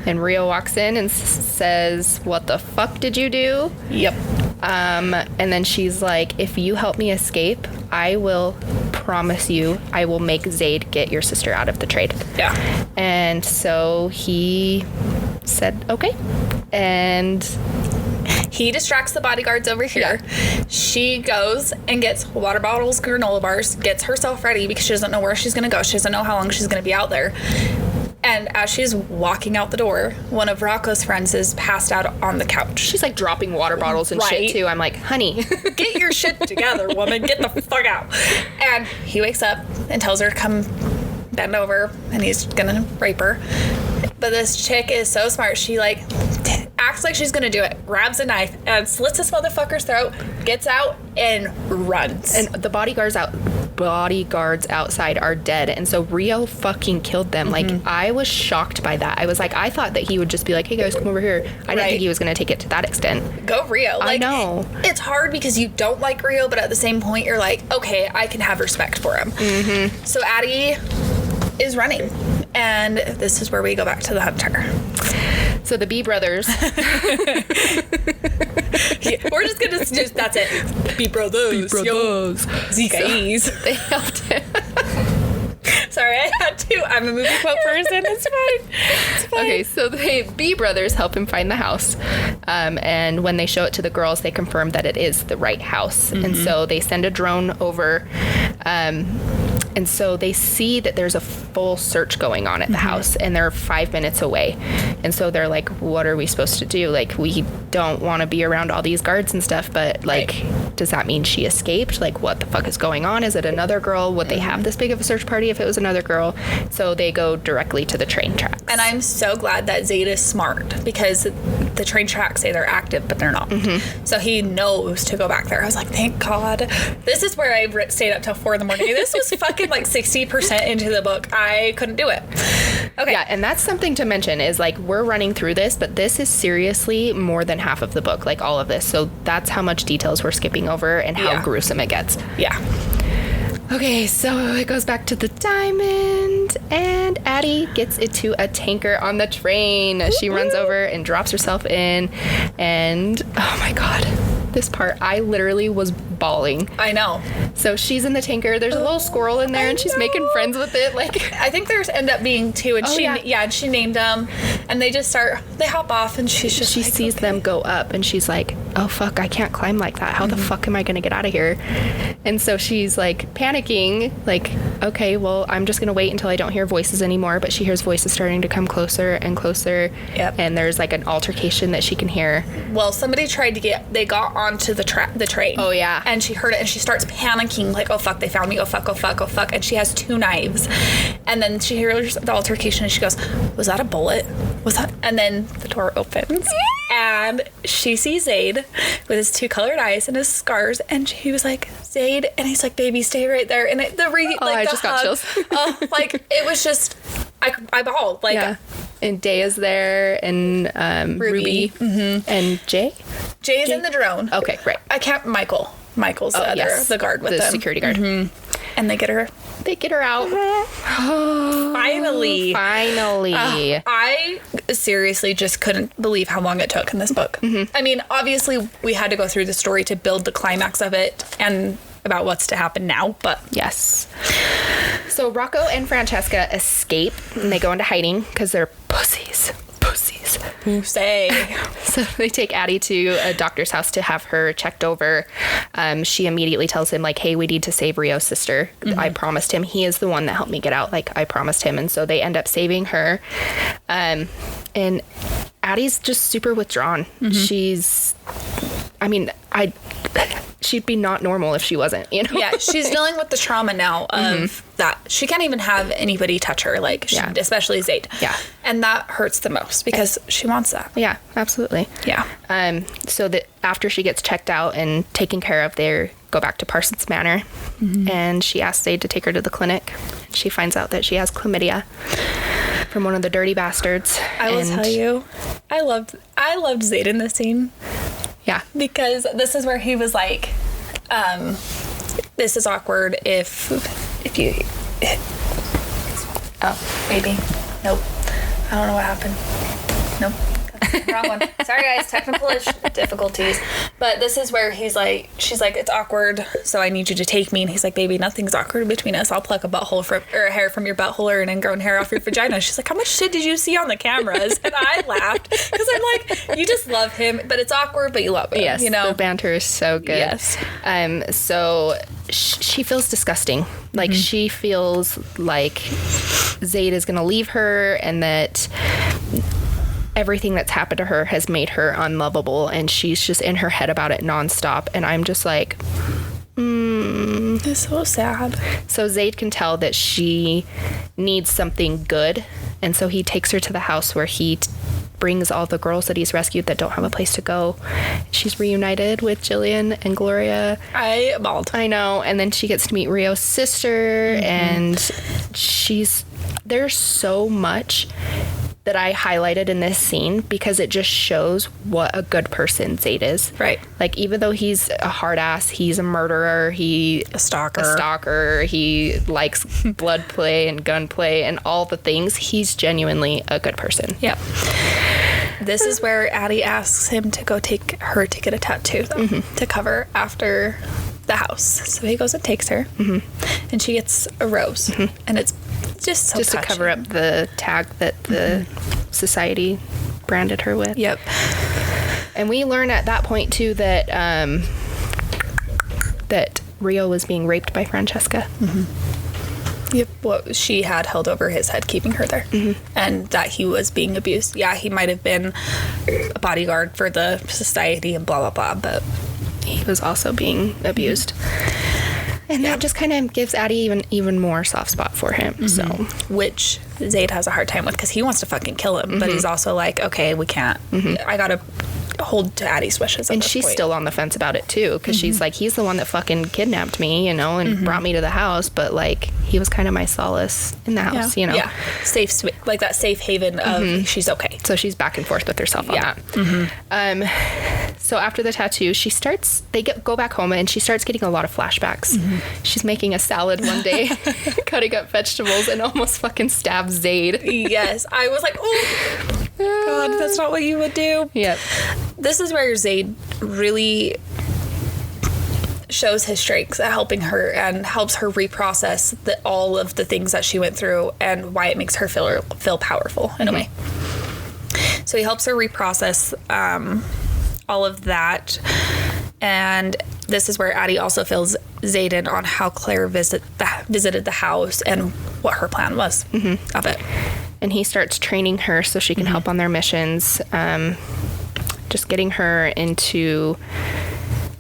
And Rio walks in and says, what the fuck did you do? Yep. And then she's like, if you help me escape, I will promise you I will make Zade get your sister out of the trade. Yeah. And so he said, okay. And he distracts the bodyguards over here. Yeah. She goes and gets water bottles, granola bars, gets herself ready because she doesn't know where she's going to go. She doesn't know how long she's going to be out there. And as she's walking out the door, one of Rocco's friends is passed out on the couch. She's like dropping water bottles and shit too. I'm like, honey, get your shit together, woman. Get the fuck out. And he wakes up and tells her to come bend over, and he's gonna rape her. But this chick is so smart. She like acts like she's gonna do it, grabs a knife and slits this motherfucker's throat, gets out and runs. And the bodyguards outside are dead, and so Rio fucking killed them. Like, I was shocked by that. I was like, I thought that he would just be like, hey guys, come over here. I didn't think he was gonna take it to that extent. Go Rio. Like, I know it's hard because you don't like Rio, but at the same point you're like, okay, I can have respect for him. So Addie is running, and this is where we go back to the hunter. So the B brothers. We're just gonna that's it. B brothers. ZKEs. So they helped him. Sorry, I had to. I'm a movie quote person. It's fine. Okay, so the B brothers help him find the house. And when they show it to the girls, they confirm that it is the right house. And so they send a drone over. And so they see that there's a full search going on at the house, and they're 5 minutes away. And so they're like, what are we supposed to do? Like, we don't want to be around all these guards and stuff, but like, does that mean she escaped? Like, what the fuck is going on? Is it another girl? Would they have this big of a search party if it was another girl? So they go directly to the train tracks. And I'm so glad that Zade is smart, because the train tracks say they're active, but they're not. So he knows to go back there. I was like, thank God. This is where I stayed up till 4 a.m. This was fucking like 60% into the book. I couldn't do it. Okay. Yeah, and that's something to mention is like, we're running through this, but this is seriously more than half of the book, like all of this. So that's how much details we're skipping over and how gruesome it gets. Yeah. Okay, so it goes back to the diamond, and Addie gets into a tanker on the train. She runs over and drops herself in, and oh my God, this part, I literally was bawling. I know. So she's in the tanker. There's a little squirrel in there, and she's making friends with it. Like, I think there's end up being 2, and and she named them, and they hop off, and she's just she sees them go up, and she's like, oh fuck, I can't climb like that. How the fuck am I gonna get out of here? And so she's like panicking, like, okay, well, I'm just gonna wait until I don't hear voices anymore. But she hears voices starting to come closer and closer. Yep. And there's like an altercation that she can hear. Well, somebody tried to they got onto the train. Oh yeah. And she heard it and she starts panicking, like, oh fuck, they found me, oh fuck, oh fuck, oh fuck. And she has 2 knives. And then she hears the altercation and she goes, was that a bullet? Was that? And then the door opens and she sees Zade with his 2 colored eyes and his scars. And he was like, Zade. And he's like, baby, stay right there. And I just got chills. Like, it was just, I bawled. Like, yeah. And Day is there, and Ruby. And Jay? Jay is in the drone. Okay, right. I can't, Michael's the guard with the them. security guard. And they get her. They get her out. Finally. I seriously just couldn't believe how long it took in this book. I mean, obviously, we had to go through the story to build the climax of it and about what's to happen now, but... Yes. So Rocco and Francesca escape, and they go into hiding because they're pussies. Say. So they take Addie to a doctor's house to have her checked over. She immediately tells him, like, hey, we need to save Rio's sister. I promised him. He is the one that helped me get out. Like, I promised him. And so they end up saving her. And Addie's just super withdrawn. She's... I mean, she'd be not normal if she wasn't, you know? Yeah, she's dealing with the trauma now of that. She can't even have anybody touch her, like, especially Zade. Yeah. And that hurts the most because she wants that. Yeah, absolutely. Yeah. So that after she gets checked out and taken care of, they go back to Parsons Manor, and she asks Zade to take her to the clinic. She finds out that she has chlamydia from one of the dirty bastards. I will tell you, I loved Zade in this scene. Yeah. Because this is where he was like, this is awkward if you... Oh, maybe. Nope. I don't know what happened. Nope. Wrong one. Sorry, guys. Technical difficulties. But this is where she's like, it's awkward, so I need you to take me. And he's like, baby, nothing's awkward between us. I'll pluck a hair from your butthole or an ingrown hair off your vagina. She's like, how much shit did you see on the cameras? And I laughed because I'm like, you just love him, but it's awkward, but you love him. Yes, you know, the banter is so good. Yes. So she feels disgusting. Like, she feels like Zade is going to leave her, and that everything that's happened to her has made her unlovable, and she's just in her head about it nonstop. And I'm just like, it's so sad. So Zade can tell that she needs something good, and so he takes her to the house where he brings all the girls that he's rescued that don't have a place to go. She's reunited with Jillian and Gloria. I bawled. I know. And then she gets to meet Rio's sister, and there's so much that I highlighted in this scene because it just shows what a good person Zade is. Right. Like, even though he's a hard ass, he's a murderer, a stalker, he likes blood play and gun play and all the things, he's genuinely a good person. Yep. This is where Addie asks him to go take her to get a tattoo, though, to cover after the house. So he goes and takes her, and she gets a rose, and it's just so touching. To cover up the tag that the society branded her with. Yep. And we learn at that point too that that Rio was being raped by Francesca. Yep. What she had held over his head, keeping her there, and that he was being abused. Yeah, he might have been a bodyguard for the society and blah blah blah, but he was also being abused. And that just kind of gives Addie even more soft spot for him. So, which Zade has a hard time with because he wants to fucking kill him, but he's also like, okay, we can't. I gotta hold to Addie's wishes. And she's still on the fence about it too, because she's like, he's the one that fucking kidnapped me, you know, and brought me to the house, but like, he was kind of my solace in the house, you know. Yeah, safe, like that safe haven of she's okay. So she's back and forth with herself on that. So after the tattoo, they go back home, and she starts getting a lot of flashbacks. She's making a salad one day, cutting up vegetables, and almost fucking stabs Zade. Yes, I was like, oh God, that's not what you would do. Yep. This is where Zade really shows his strengths at helping her and helps her reprocess all of the things that she went through and why it makes her feel powerful in a way. So he helps her reprocess all of that. And this is where Addie also fills Zade in on how Claire visited the house and what her plan was of it. And he starts training her so she can help on their missions, just getting her into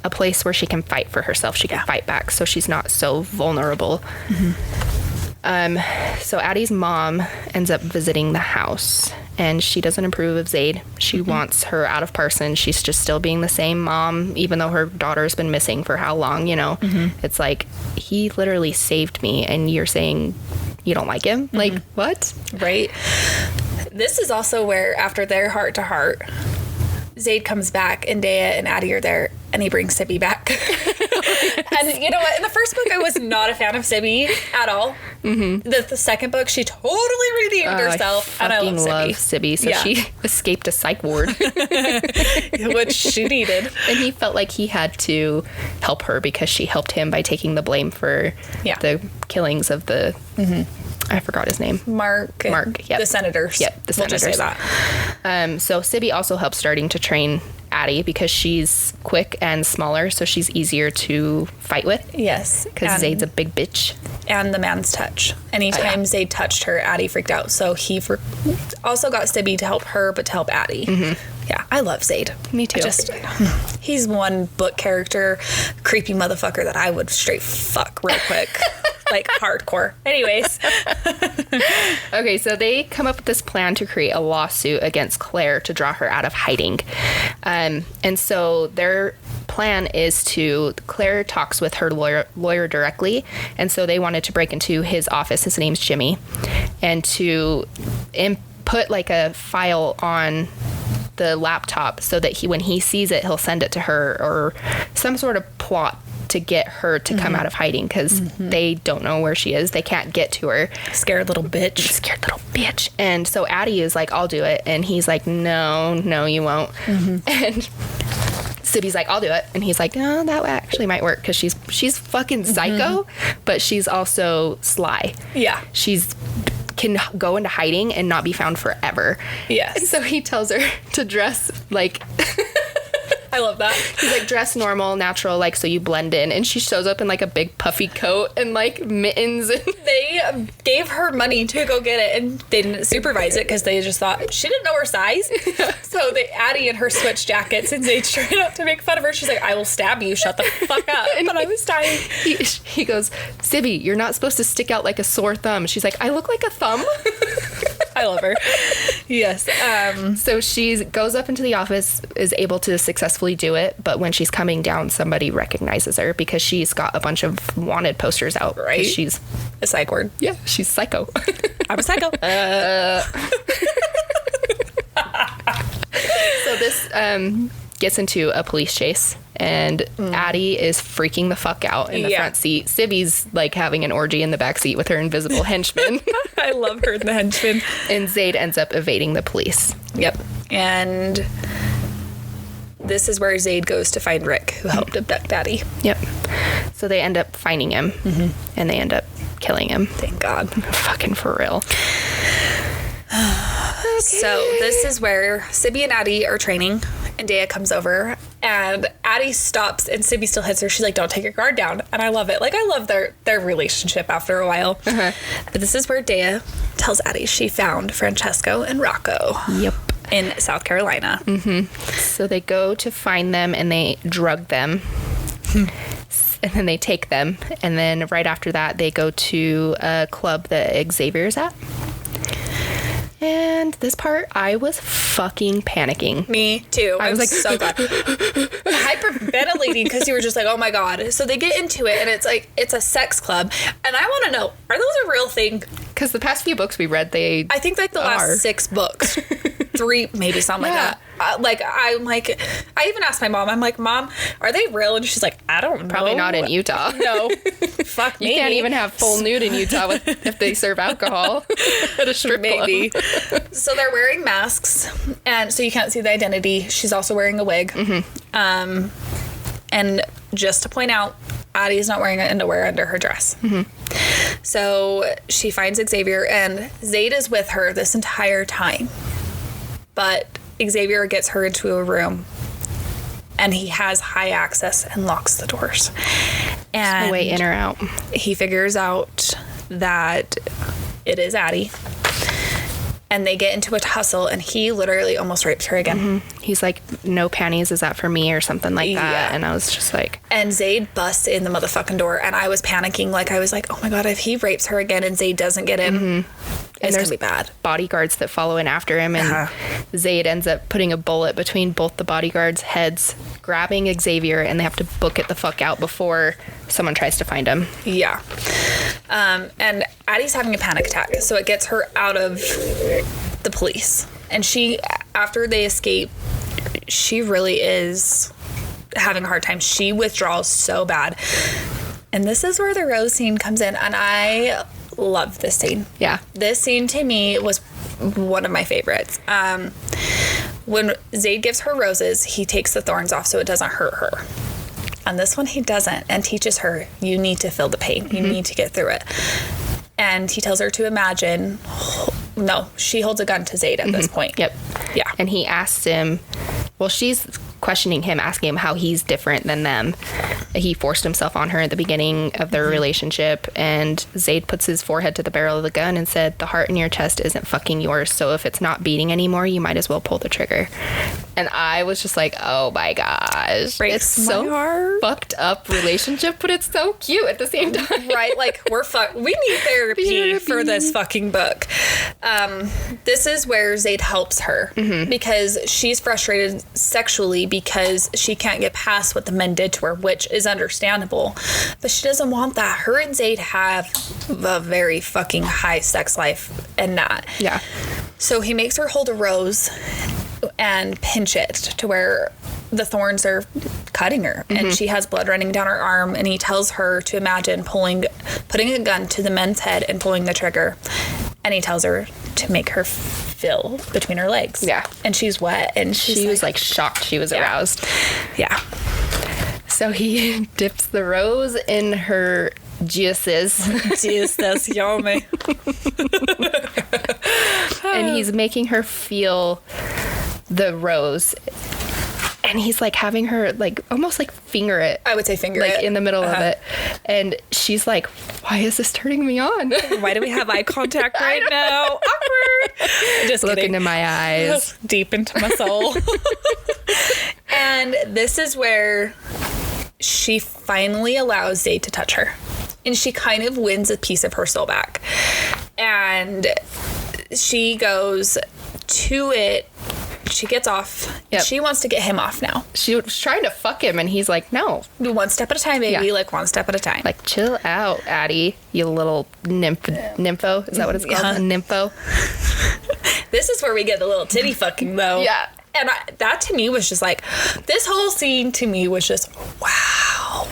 a place where she can fight for herself. She can fight back so she's not so vulnerable. So Addie's mom ends up visiting the house, and she doesn't approve of Zade. She wants her out of Parson. She's just still being the same mom, even though her daughter's been missing for how long, you know? It's like, he literally saved me, and you're saying you don't like him? Like, what? Right. This is also where, after their heart-to-heart, Zade comes back, and Dea and Addie are there, and he brings Sibby back. And you know what? In the first book, I was not a fan of Sibby at all. The second book, she totally redeemed herself, and I love Sibby. So she escaped a psych ward. Which she needed. And he felt like he had to help her because she helped him by taking the blame for the killings of the... I forgot his name. Mark. Yep. The senators. Yep, the senators. We'll just say that. So Sibby also helps starting to train Addie because she's quick and smaller, so she's easier to fight with. Yes. Because Zade's a big bitch. And the man's touch. Anytime Zade touched her, Addie freaked out. So he also got Sibby to help her, but to help Addie. Yeah, I love Zade. Me too. He's one book character, creepy motherfucker that I would straight fuck real quick. Like, hardcore. Anyways. Okay, so they come up with this plan to create a lawsuit against Claire to draw her out of hiding. And so their plan is Claire talks with her lawyer directly, and so they wanted to break into his office. His name's Jimmy. And to put like a file on the laptop so that when he sees it, he'll send it to her, or some sort of plot to get her to come out of hiding, because they don't know where she is. They can't get to her. Scared little bitch. And so Addie is like, I'll do it. And he's like, no, you won't. And Sibby's like, I'll do it. And he's like, no, that actually might work, because she's fucking psycho, but she's also sly. Yeah. She's can go into hiding and not be found forever. Yes. And so he tells her to dress like... I love that. He's like, dress normal, natural, like, so you blend in. And she shows up in like a big puffy coat and like mittens. And they gave her money to go get it, and they didn't supervise it because they just thought she didn't know her size. So Addie and her switch jackets, and they tried out to make fun of her. She's like, I will stab you. Shut the fuck up. But I was dying. He goes, Sibby, you're not supposed to stick out like a sore thumb. She's like, I look like a thumb. I love her. Yes. So she goes up into the office, is able to successfully do it, but when she's coming down, somebody recognizes her because she's got a bunch of wanted posters out. Right. She's a psych ward. Yeah, she's psycho. I'm a psycho. So this gets into a police chase, and Addie is freaking the fuck out in the front seat. Sibby's like having an orgy in the back seat with her invisible henchman. I love her in the henchman. And Zade ends up evading the police. Yep. And this is where Zade goes to find Rick, who helped abduct Addie. Yep. So they end up finding him, and they end up killing him. Thank God. Fucking for real. Okay. So this is where Sibby and Addie are training, and Dea comes over, and Addie stops, and Sibby still hits her. She's like, don't take your guard down. And I love it. Like, I love their relationship after a while. But this is where Dea tells Addie she found Francesca and Rocco. Yep. In South Carolina. So they go to find them, and they drug them. And then they take them. And then right after that, they go to a club that Xavier's at. And this part, I was fucking panicking. Me too. I was like, so glad. Hyperventilating because you were just like, oh my God. So they get into it, and it's like, it's a sex club. And I want to know, are those a real thing? Because the past few books we read, I think like the last 6 books. 3, maybe something like that. I'm like, I even asked my mom, I'm like, Mom, are they real? And she's like, I don't know. Probably not in Utah. No. Fuck, maybe. You can't even have full nude in Utah if they serve alcohol at a strip maybe. club. So they're wearing masks, and so you can't see the identity. She's also wearing a wig. And just to point out, Addie's not wearing underwear under her dress. So she finds Xavier, and Zade is with her this entire time. But Xavier gets her into a room and he has high access and locks the doors. And no way in or out. He figures out that it is Addie. And they get into a tussle, and he literally almost rapes her again. Mm-hmm. He's like, no panties, is that for me, or something like that. And I was just like... And Zade busts in the motherfucking door, and I was panicking. Like, I was like, oh my God, if he rapes her again and Zade doesn't get in, it's going to be bad. Bodyguards that follow in after him, and Zade ends up putting a bullet between both the bodyguards' heads, grabbing Xavier, and they have to book it the fuck out before someone tries to find him. Yeah. And Addie's having a panic attack, so it gets her out of the police. And she, after they escape, she really is having a hard time. She withdraws so bad. And this is where the rose scene comes in, and I love this scene. Yeah. This scene to me was one of my favorites. When Zade gives her roses, he takes the thorns off so it doesn't hurt her. On this one, he doesn't, and teaches her, you need to feel the pain. You need to get through it. And he tells her to imagine. No, she holds a gun to Zade at this point. Yep. Yeah. And he asks him, well, she's questioning him, asking him how he's different than them. He forced himself on her at the beginning of their relationship, and Zade puts his forehead to the barrel of the gun and said, the heart in your chest isn't fucking yours, so if it's not beating anymore, you might as well pull the trigger. And I was just like, oh my gosh. Breaks it's so heart. Fucked up relationship, but it's so cute at the same time. Right? Like, we need therapy for this fucking book. This is where Zade helps her because she's frustrated sexually because she can't get past what the men did to her, which is understandable. But she doesn't want that. Her and Zade have a very fucking high sex life and that. Yeah. So he makes her hold a rose and pinch it to where the thorns are cutting her, and she has blood running down her arm, and he tells her to imagine putting a gun to the men's head and pulling the trigger, and he tells her to make her feel between her legs. Yeah. And she's wet, and she was like shocked she was aroused. Yeah. So he dips the rose in her juices. Jesus, yummy. And he's making her feel the rose. And he's like having her like almost like finger it. I would say finger like it. in the middle of it. And she's like, why is this turning me on? Why do we have eye contact right now? Awkward. Just Look kidding. into my eyes. Deep into my soul. And this is where she finally allows Zade to touch her. And she kind of wins a piece of her soul back. And she goes to it. She gets off. Yep. She wants to get him off now. She was trying to fuck him, and he's like, no. One step at a time, baby. Yeah. Like, one step at a time. Like, chill out, Addie, you little nympho. Is that what it's called? Yeah. A nympho? This is where we get the little titty fucking, though. Yeah. And that to me was just like, this whole scene to me was just, wow.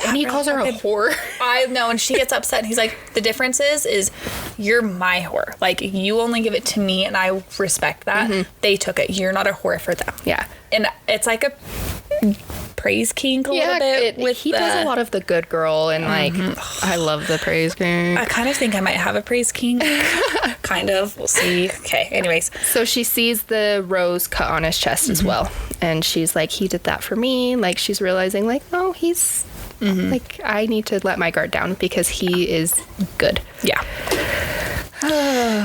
And he calls her a whore. I know, and she gets upset, and he's like, the difference is you're my whore. Like, you only give it to me, and I respect that. They took it. You're not a whore for them. Yeah. And it's like a praise king a little bit. He does a lot of the good girl, and like, I love the praise king. I kind of think I might have a praise king. Kind of. We'll see. Okay, anyways. So she sees the rose cut on his chest as well, and she's like, he did that for me. Like, she's realizing, like, no, he's... like, I need to let my guard down because he is good. Yeah.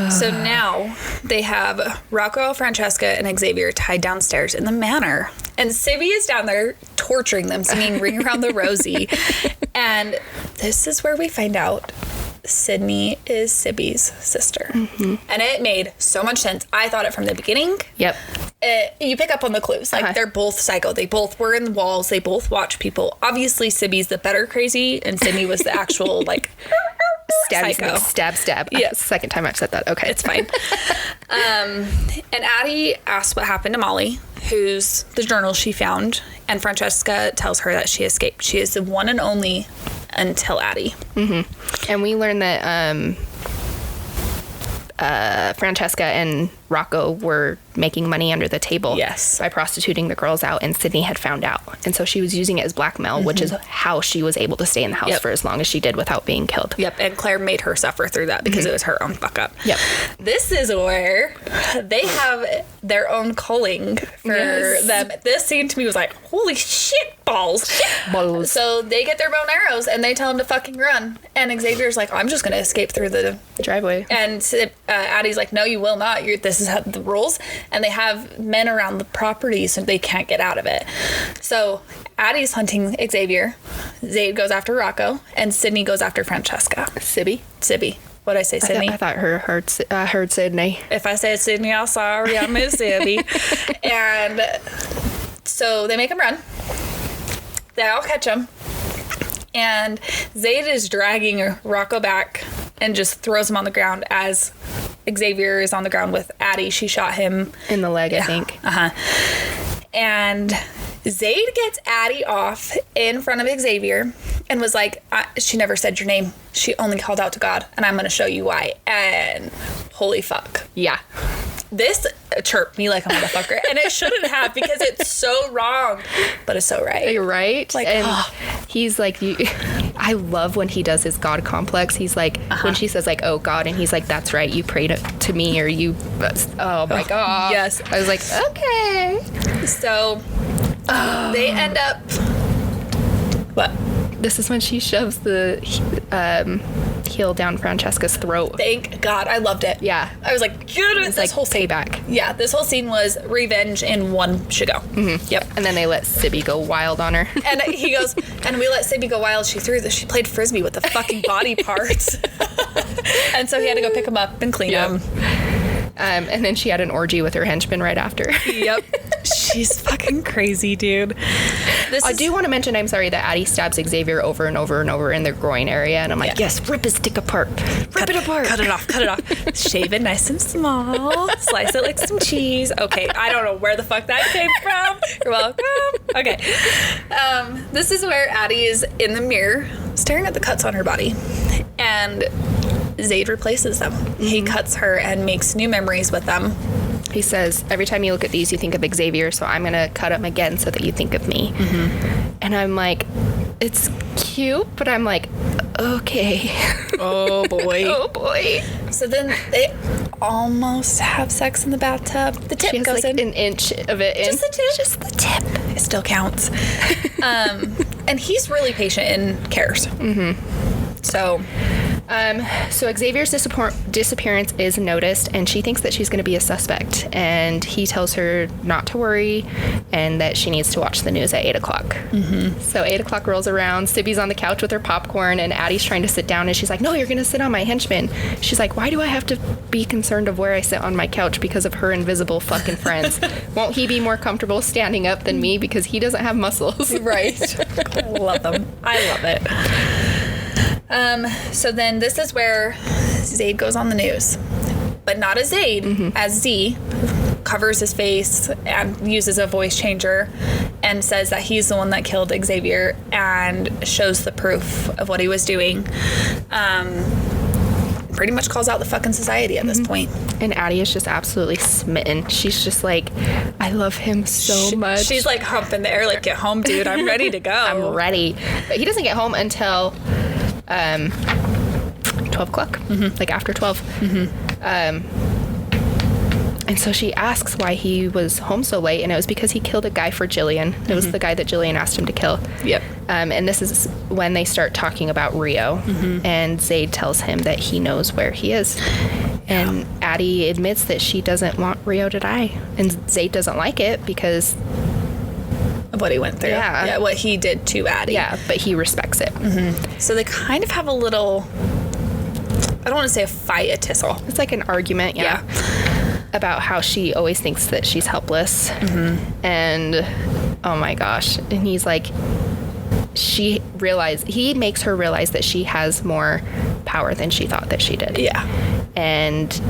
So now they have Rocco, Francesca, and Xavier tied downstairs in the manor. And Sibby is down there torturing them, singing Ring Around the Rosie. And this is where we find out Sydney is Sibby's sister. And it made so much sense. I thought it from the beginning. Yep. You pick up on the clues. Like, they're both psycho. They both were in the walls. They both watch people. Obviously, Sibby's the better crazy, and Sydney was the actual, like, psycho. Stab. Yeah. Second time I've said that. Okay. It's fine. And Addie asks what happened to Molly, who's the journal she found, and Francesca tells her that she escaped. She is the one and only until Addie. And we learn that Francesca and Rocco were making money under the table Yes. by prostituting the girls out, and Sydney had found out. And so she was using it as blackmail, which is how she was able to stay in the house for as long as she did without being killed. Yep, and Claire made her suffer through that because it was her own fuck up. Yep. This is where they have their own culling for them. This scene to me was like, holy shit balls. Balls. So they get their bow and arrows and they tell him to fucking run. And Xavier's like, I'm just going to escape through the Driveway. And Addie's like, no, you will not. This is how the rules. And they have men around the property so they can't get out of it. So Addie's hunting Xavier. Zade goes after Rocco. And Sydney goes after Francesca. Sibby. What'd I say, Sydney? I thought heard Sydney. If I said Sydney, I'm sorry. I miss Sydney. And so they make him run. They all catch him. And Zade is dragging Rocco back and just throws him on the ground as Xavier is on the ground with Addie. She shot him In the leg, I think. And Zade gets Addie off in front of Xavier and was like, she never said your name. She only called out to God, and I'm going to show you why. And holy fuck. Yeah. This chirped me like a motherfucker, and it shouldn't have because it's so wrong, but it's so right. You're right. Like, and he's like, I love when he does his God complex. He's like, when she says like, oh God, and he's like, that's right, you prayed to me, or you, oh my God. Yes. I was like, okay. So they end up, what? This is when she shoves the heel down Francesca's throat. Thank God. I loved it. Yeah. I was like, get it. It's like whole payback. Yeah, this whole scene was revenge in one show. Mm-hmm. Yep. And then they let Sibby go wild on her. And he goes, and we let Sibby go wild. She played frisbee with the fucking body parts. And so he had to go pick him up and clean him. And then she had an orgy with her henchman right after. Yep. She's fucking crazy, dude. I do want to mention, I'm sorry, that Addie stabs Xavier over and over and over in their groin area. And I'm like, yes, rip his dick apart. Rip it apart. Cut it off. Shave it nice and small. Slice it like some cheese. Okay, I don't know where the fuck that came from. You're welcome. Okay. This is where Addie is in the mirror staring at the cuts on her body. And Zade replaces them. Mm-hmm. He cuts her and makes new memories with them. He says, every time you look at these, you think of Xavier, so I'm going to cut him again so that you think of me. Mm-hmm. And I'm like, it's cute, but I'm like, okay. Oh, boy. Oh, boy. So then they almost have sex in the bathtub. The tip she has goes like in. an inch of it in. Just the tip? Just the tip. It still counts. And he's really patient and cares. Mm-hmm. So Xavier's disappearance is noticed, and she thinks that she's going to be a suspect. And he tells her not to worry and that she needs to watch the news at 8 o'clock. Mm-hmm. So 8 o'clock rolls around. Sibby's on the couch with her popcorn, and Addie's trying to sit down, and she's like, no, you're going to sit on my henchman. She's like, why do I have to be concerned of where I sit on my couch because of her invisible fucking friends? Won't he be more comfortable standing up than me because he doesn't have muscles? Right. Love them. I love it. So then this is where Zade goes on the news, but not as Zade, as Z, covers his face and uses a voice changer and says that he's the one that killed Xavier and shows the proof of what he was doing. Pretty much calls out the fucking society at this point. And Addie is just absolutely smitten. She's just like, I love him so much. She's like humping the air like, get home, dude. I'm ready to go. I'm ready. But he doesn't get home until 12 o'clock, like after 12. And so she asks why he was home so late, and it was because he killed a guy for Jillian. It was the guy that Jillian asked him to kill. Yep. And this is when they start talking about Rio, and Zade tells him that he knows where he is. And Addie admits that she doesn't want Rio to die, and Zade doesn't like it because of what he went through. Yeah, what he did to Addie. Yeah, but he respects it. So they kind of have a little, I don't want to say a fight, a tussle. It's like an argument, yeah. About how she always thinks that she's helpless. And oh my gosh. And he's like, he makes her realize that she has more power than she thought that she did. Yeah. And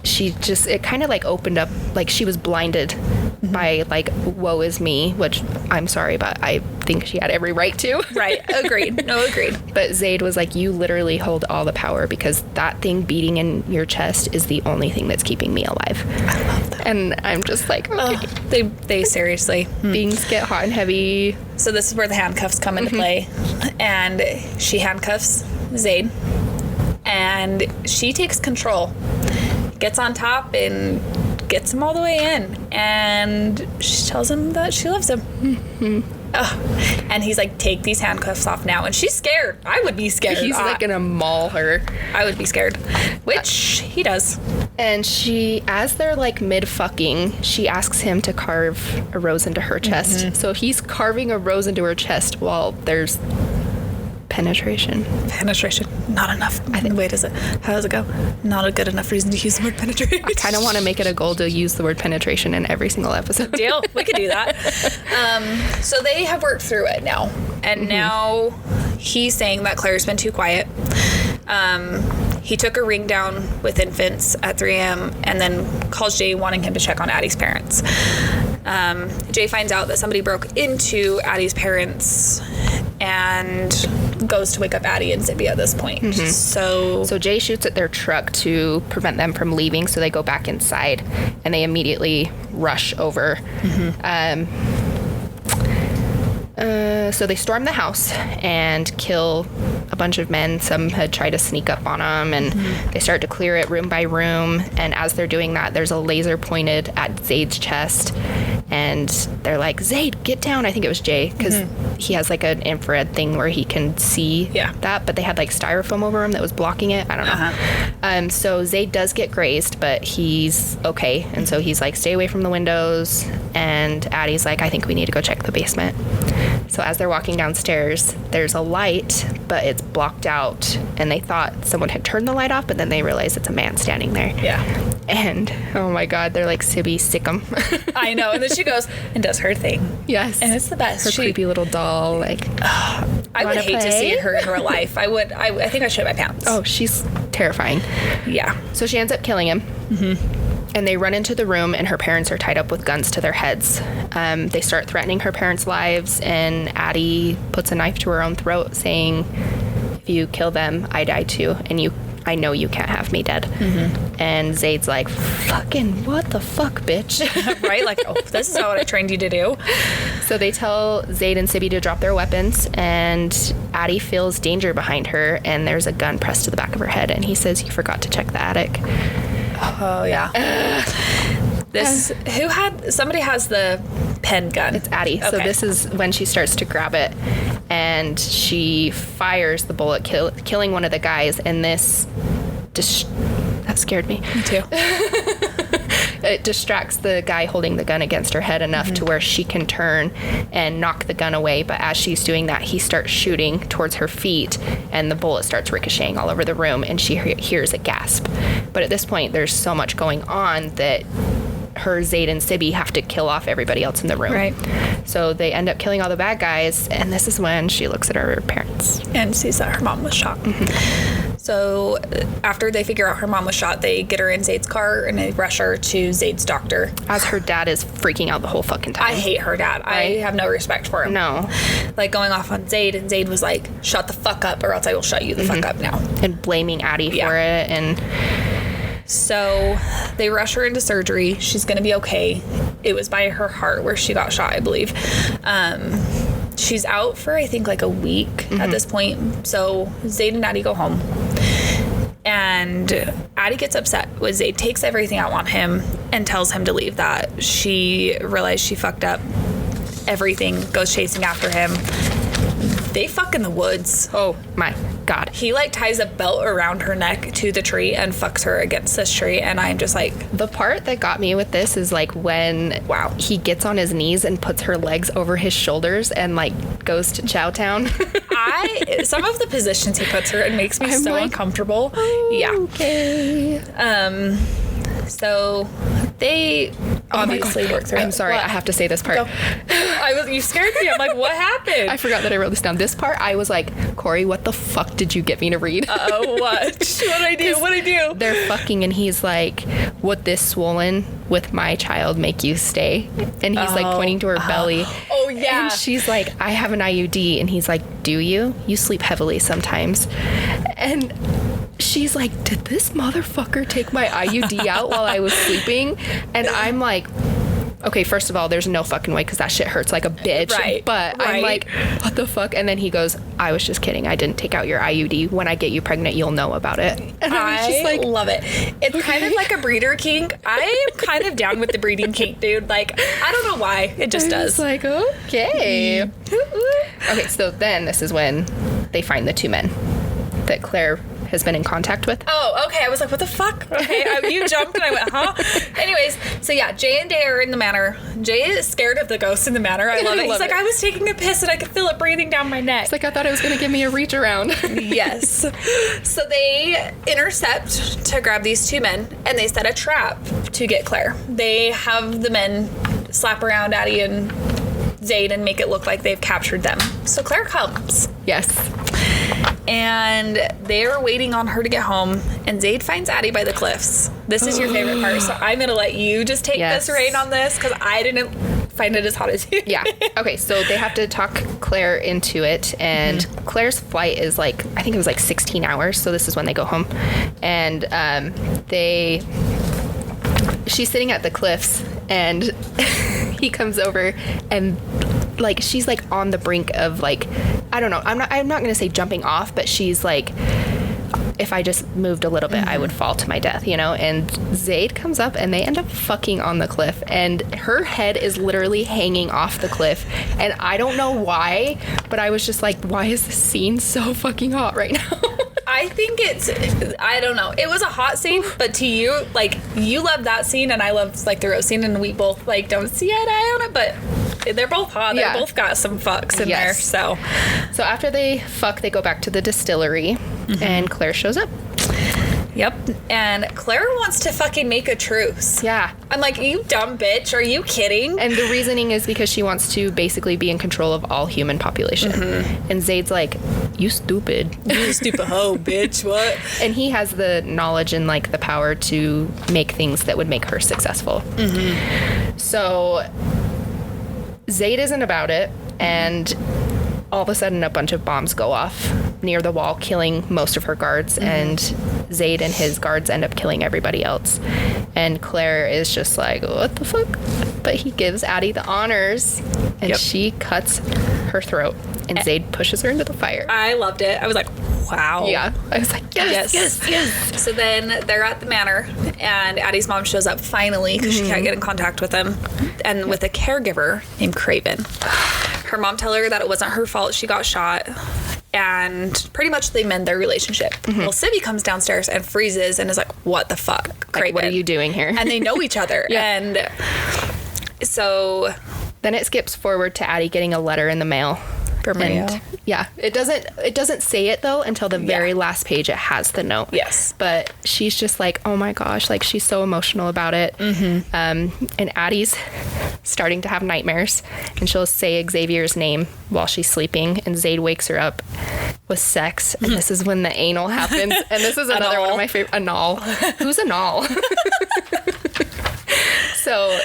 it kind of like opened up, like she was blinded by like, woe is me, which I'm sorry, but I think she had every right to. Right. Agreed. No, agreed. But Zade was like, you literally hold all the power because that thing beating in your chest is the only thing that's keeping me alive. I love that. And I'm just like, okay. They seriously. Things get hot and heavy. So this is where the handcuffs come into play. And she handcuffs Zade. And she takes control. Gets on top and gets him all the way in. And she tells him that she loves him. And he's like, take these handcuffs off now. And she's scared. I would be scared. He's like gonna maul her. I would be scared. Which he does. And she, as they're like mid-fucking, she asks him to carve a rose into her chest. So he's carving a rose into her chest while there's penetration. Not enough. Wait, how does it go? Not a good enough reason to use the word penetration. I kind of want to make it a goal to use the word penetration in every single episode. Deal. We could do that. So they have worked through it now. And now he's saying that Claire's been too quiet. He took a ring down with infants at 3 a.m. and then calls Jay wanting him to check on Addie's parents. Jay finds out that somebody broke into Addie's parents and goes to wake up Addie and Zibby at this point. So Jay shoots at their truck to prevent them from leaving, so they go back inside and they immediately rush over. So they storm the house and kill a bunch of men. Some had tried to sneak up on them, and they start to clear it room by room. And as they're doing that, there's a laser pointed at Zade's chest, and they're like, Zade, get down. I think it was Jay, because he has like an infrared thing where he can see that, but they had like styrofoam over him that was blocking it. I don't know. So Zade does get grazed, but he's okay. And so he's like, stay away from the windows. And Addie's like, I think we need to go check the basement. So as they're walking downstairs, there's a light, but it's blocked out. And they thought someone had turned the light off, but then they realize it's a man standing there. Yeah. And, oh my God, they're like, Sibby, sick 'em. I know. And then she goes and does her thing. Yes. And it's the best. Her creepy little doll, like, I would hate to see her in real life. I think I shit my pants. Oh, she's terrifying. Yeah. So she ends up killing him. And they run into the room, and her parents are tied up with guns to their heads. They start threatening her parents' lives, and Addie puts a knife to her own throat, saying, if you kill them, I die too, and I know you can't have me dead. And Zade's like, fucking what the fuck, bitch? Right? Like, oh, this is not what I trained you to do. So they tell Zade and Sibby to drop their weapons, and Addie feels danger behind her, and there's a gun pressed to the back of her head, and he says, you forgot to check the attic. Oh, yeah. Somebody has the pen gun. It's Addie. Okay. So this is when she starts to grab it, and she fires the bullet, killing one of the guys, and this that scared me. Me too. It distracts the guy holding the gun against her head enough to where she can turn and knock the gun away. But as she's doing that, he starts shooting towards her feet, and the bullet starts ricocheting all over the room, and she hears a gasp. But at this point, there's so much going on that her, Zade, and Sibby have to kill off everybody else in the room. Right. So they end up killing all the bad guys, and this is when she looks at her parents. And sees that her mom was shot. So after they figure out her mom was shot, they get her in Zade's car and they rush her to Zade's doctor. As her dad is freaking out the whole fucking time. I hate her dad. Right? I have no respect for him. No. Like going off on Zade, and Zade was like, shut the fuck up or else I will shut you the fuck up now. And blaming Addie for it. And so they rush her into surgery. She's going to be okay. It was by her heart where she got shot, I believe. She's out for, I think, like a week at this point. So Zade and Addie go home. And Addie gets upset when Zade takes everything out on him and tells him to leave, that she realized she fucked up. Everything, goes chasing after him. They fuck in the woods. Oh my God. He like ties a belt around her neck to the tree and fucks her against this tree. And I'm just like, the part that got me with this is like when he gets on his knees and puts her legs over his shoulders and like goes to Chowtown. Some of the positions he puts her in makes me so uncomfortable. Oh, yeah. Okay. So they obviously work through it. I'm sorry, What? I have to say this part. Go. You scared me. I'm like, what happened? I forgot that I wrote this down. This part, I was like, Corey, what the fuck did you get me to read? Oh, what? What'd I do? They're fucking, and he's like, would this swollen with my child make you stay? And he's like pointing to her belly. Oh, yeah. And she's like, I have an IUD. And he's like, do you? You sleep heavily sometimes. And she's like, did this motherfucker take my IUD out while I was sleeping? And I'm like, okay, first of all, there's no fucking way because that shit hurts like a bitch. Right. But I'm like, what the fuck? And then he goes, I was just kidding. I didn't take out your IUD. When I get you pregnant, you'll know about it. And I was just like, love it. It's kind of like a breeder kink. I am kind of down with the breeding kink, dude. Like, I don't know why. It just does. It's like, okay. Okay, so then this is when they find the two men that Claire has been in contact with. Oh, okay. I was like, what the fuck? Okay, you jumped and I went, huh? Anyways, so yeah, Jay and Day are in the manor. Jay is scared of the ghost in the manor. I love it. He's like, I was taking a piss and I could feel it breathing down my neck. It's like, I thought it was going to give me a reach around. Yes. So they intercept to grab these two men and they set a trap to get Claire. They have the men slap around Addie and Zade and make it look like they've captured them. So Claire comes. Yes. And they're waiting on her to get home, and Zade finds Addie by the cliffs. This is your favorite part, so I'm gonna let you just take this reign on this because I didn't find it as hot as you. Yeah. Okay, so they have to talk Claire into it, and Claire's flight is like, I think it was like 16 hours, so this is when they go home. And she's sitting at the cliffs, and he comes over, and like she's like on the brink of like, I don't know, I'm not gonna say jumping off, but she's like, if I just moved a little bit, I would fall to my death, you know? And Zade comes up and they end up fucking on the cliff, and her head is literally hanging off the cliff. And I don't know why, but I was just like, why is this scene so fucking hot right now? I think I don't know. It was a hot scene, but to you, like, you love that scene and I love like the rose scene, and we both like don't see eye to eye on it, but they're both hot. They both got some fucks in there. So after they fuck, they go back to the distillery, and Claire shows up. Yep. And Claire wants to fucking make a truce. Yeah. I'm like, you dumb bitch. Are you kidding? And the reasoning is because she wants to basically be in control of all human population. And Zade's like, you stupid. You stupid hoe, bitch. What? And he has the knowledge and like the power to make things that would make her successful. So Zade isn't about it, and all of a sudden a bunch of bombs go off near the wall, killing most of her guards, and Zade and his guards end up killing everybody else. And Claire is just like, what the fuck? But he gives Addie the honors, and she cuts her throat, and Zade pushes her into the fire. I loved it. I was like, wow. Yeah. I was like, yes. So then they're at the manor, and Addie's mom shows up finally because she can't get in contact with him, and with a caregiver named Craven. Her mom tells her that it wasn't her fault she got shot, and pretty much they mend their relationship. Well, Sibby comes downstairs and freezes and is like, what the fuck, Craven? Like, what are you doing here? And they know each other. And so then it skips forward to Addie getting a letter in the mail. From Mario. Yeah, it doesn't say it though until the very last page. It has the note. Yes, but she's just like, oh my gosh, like she's so emotional about it. And Addie's starting to have nightmares, and she'll say Xavier's name while she's sleeping, and Zade wakes her up with sex, and this is when the anal happens. And this is another one of my favorite. Anal. Who's anal? So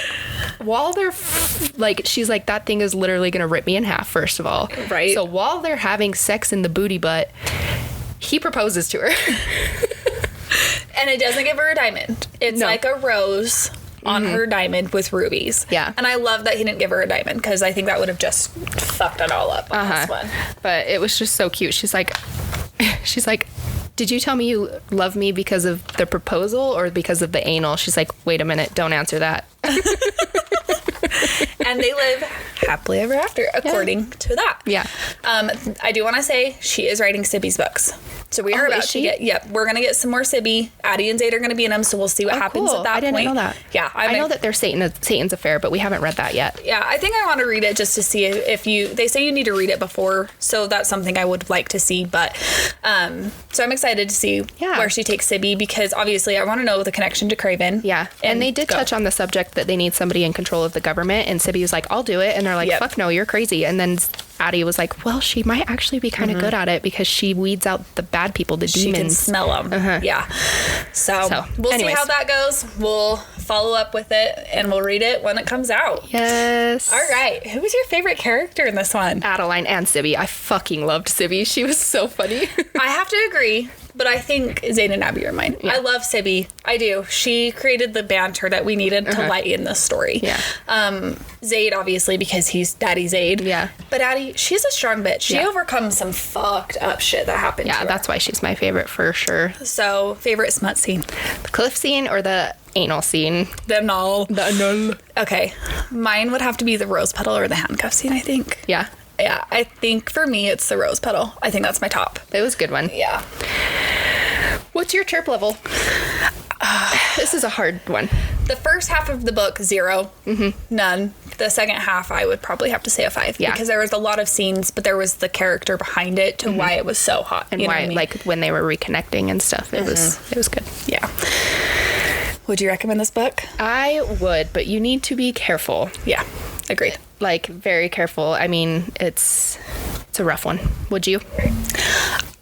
while they're like, she's like, that thing is literally gonna rip me in half, first of all. Right. So while they're having sex in the booty butt, he proposes to her. And it doesn't give her a diamond. It's like a rose on her diamond with rubies. Yeah. And I love that he didn't give her a diamond, because I think that would have just fucked it all up on this one. But it was just so cute. She's like, did you tell me you love me because of the proposal or because of the anal? She's like, wait a minute, don't answer that. And they live happily ever after, according to that. Yeah. I do want to say she is writing Sibby's books. So So we are about to get, we're going to get some more Sibby. Addie and Zade are going to be in them, so we'll see what happens at that point. I didn't know that. Yeah. I know that there's Satan's Affair, but we haven't read that yet. Yeah, I think I want to read it just to see if they say you need to read it before, so that's something I would like to see, but, so I'm excited to see where she takes Sibby, because obviously I want to know the connection to Craven. Yeah, and they did touch on the subject that they need somebody in control of the government, and Sibby was like, I'll do it, and they're like, fuck no, you're crazy, and then Addie was like, well, she might actually be kind of good at it because she weeds out the bad people, the demons. She can smell them. Yeah. So we'll see how that goes. We'll follow up with it and we'll read it when it comes out. Yes. All right. Who was your favorite character in this one? Adeline and Sibby. I fucking loved Sibby. She was so funny. I have to agree. But I think Zade and Abby are mine. Yeah. I love Sibby. I do. She created the banter that we needed to lighten the story. Yeah. Zade, obviously, because he's Daddy Zade. Yeah. But Addie, she's a strong bitch. She overcomes some fucked up shit that happened to her. Yeah, that's why she's my favorite for sure. So, favorite smut scene? The cliff scene or the anal scene? The anal. The anal. Okay. Mine would have to be the rose petal or the handcuff scene, I think. Yeah. Yeah, I think for me it's the rose petal. I think that's my top. It was a good one. Yeah. What's your chirp level? This is a hard one. The first half of the book, 0. Mm-hmm. None. The second half, I would probably have to say a 5. Yeah. Because there was a lot of scenes, but there was the character behind it to why it was so hot. And why, like, when they were reconnecting and stuff, it was good. Yeah. Would you recommend this book? I would, but you need to be careful. Yeah. Agreed. Like, very careful. I mean, it's a rough one. Would you?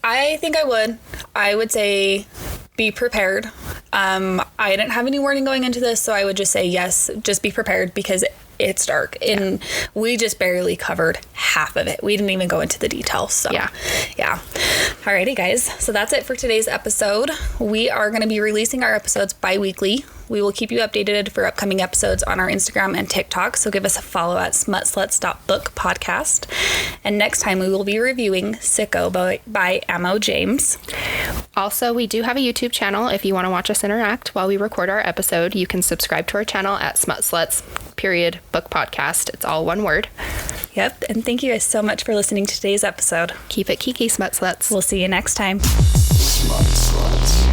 I think I would. I would say be prepared. I didn't have any warning going into this, so I would just say yes, just be prepared because it's dark. And we just barely covered half of it. We didn't even go into the details. So yeah. Alrighty, guys. So that's it for today's episode. We are going to be releasing our episodes bi-weekly. We will keep you updated for upcoming episodes on our Instagram and TikTok, so give us a follow at SmutSluts.BookPodcast. And next time we will be reviewing Sicko by Amo James. Also, we do have a YouTube channel. If you want to watch us interact while we record our episode, you can subscribe to our channel at SmutSluts.BookPodcast. It's all one word. Yep, and thank you guys so much for listening to today's episode. Keep it kiki, SmutSluts. We'll see you next time. SmutSluts.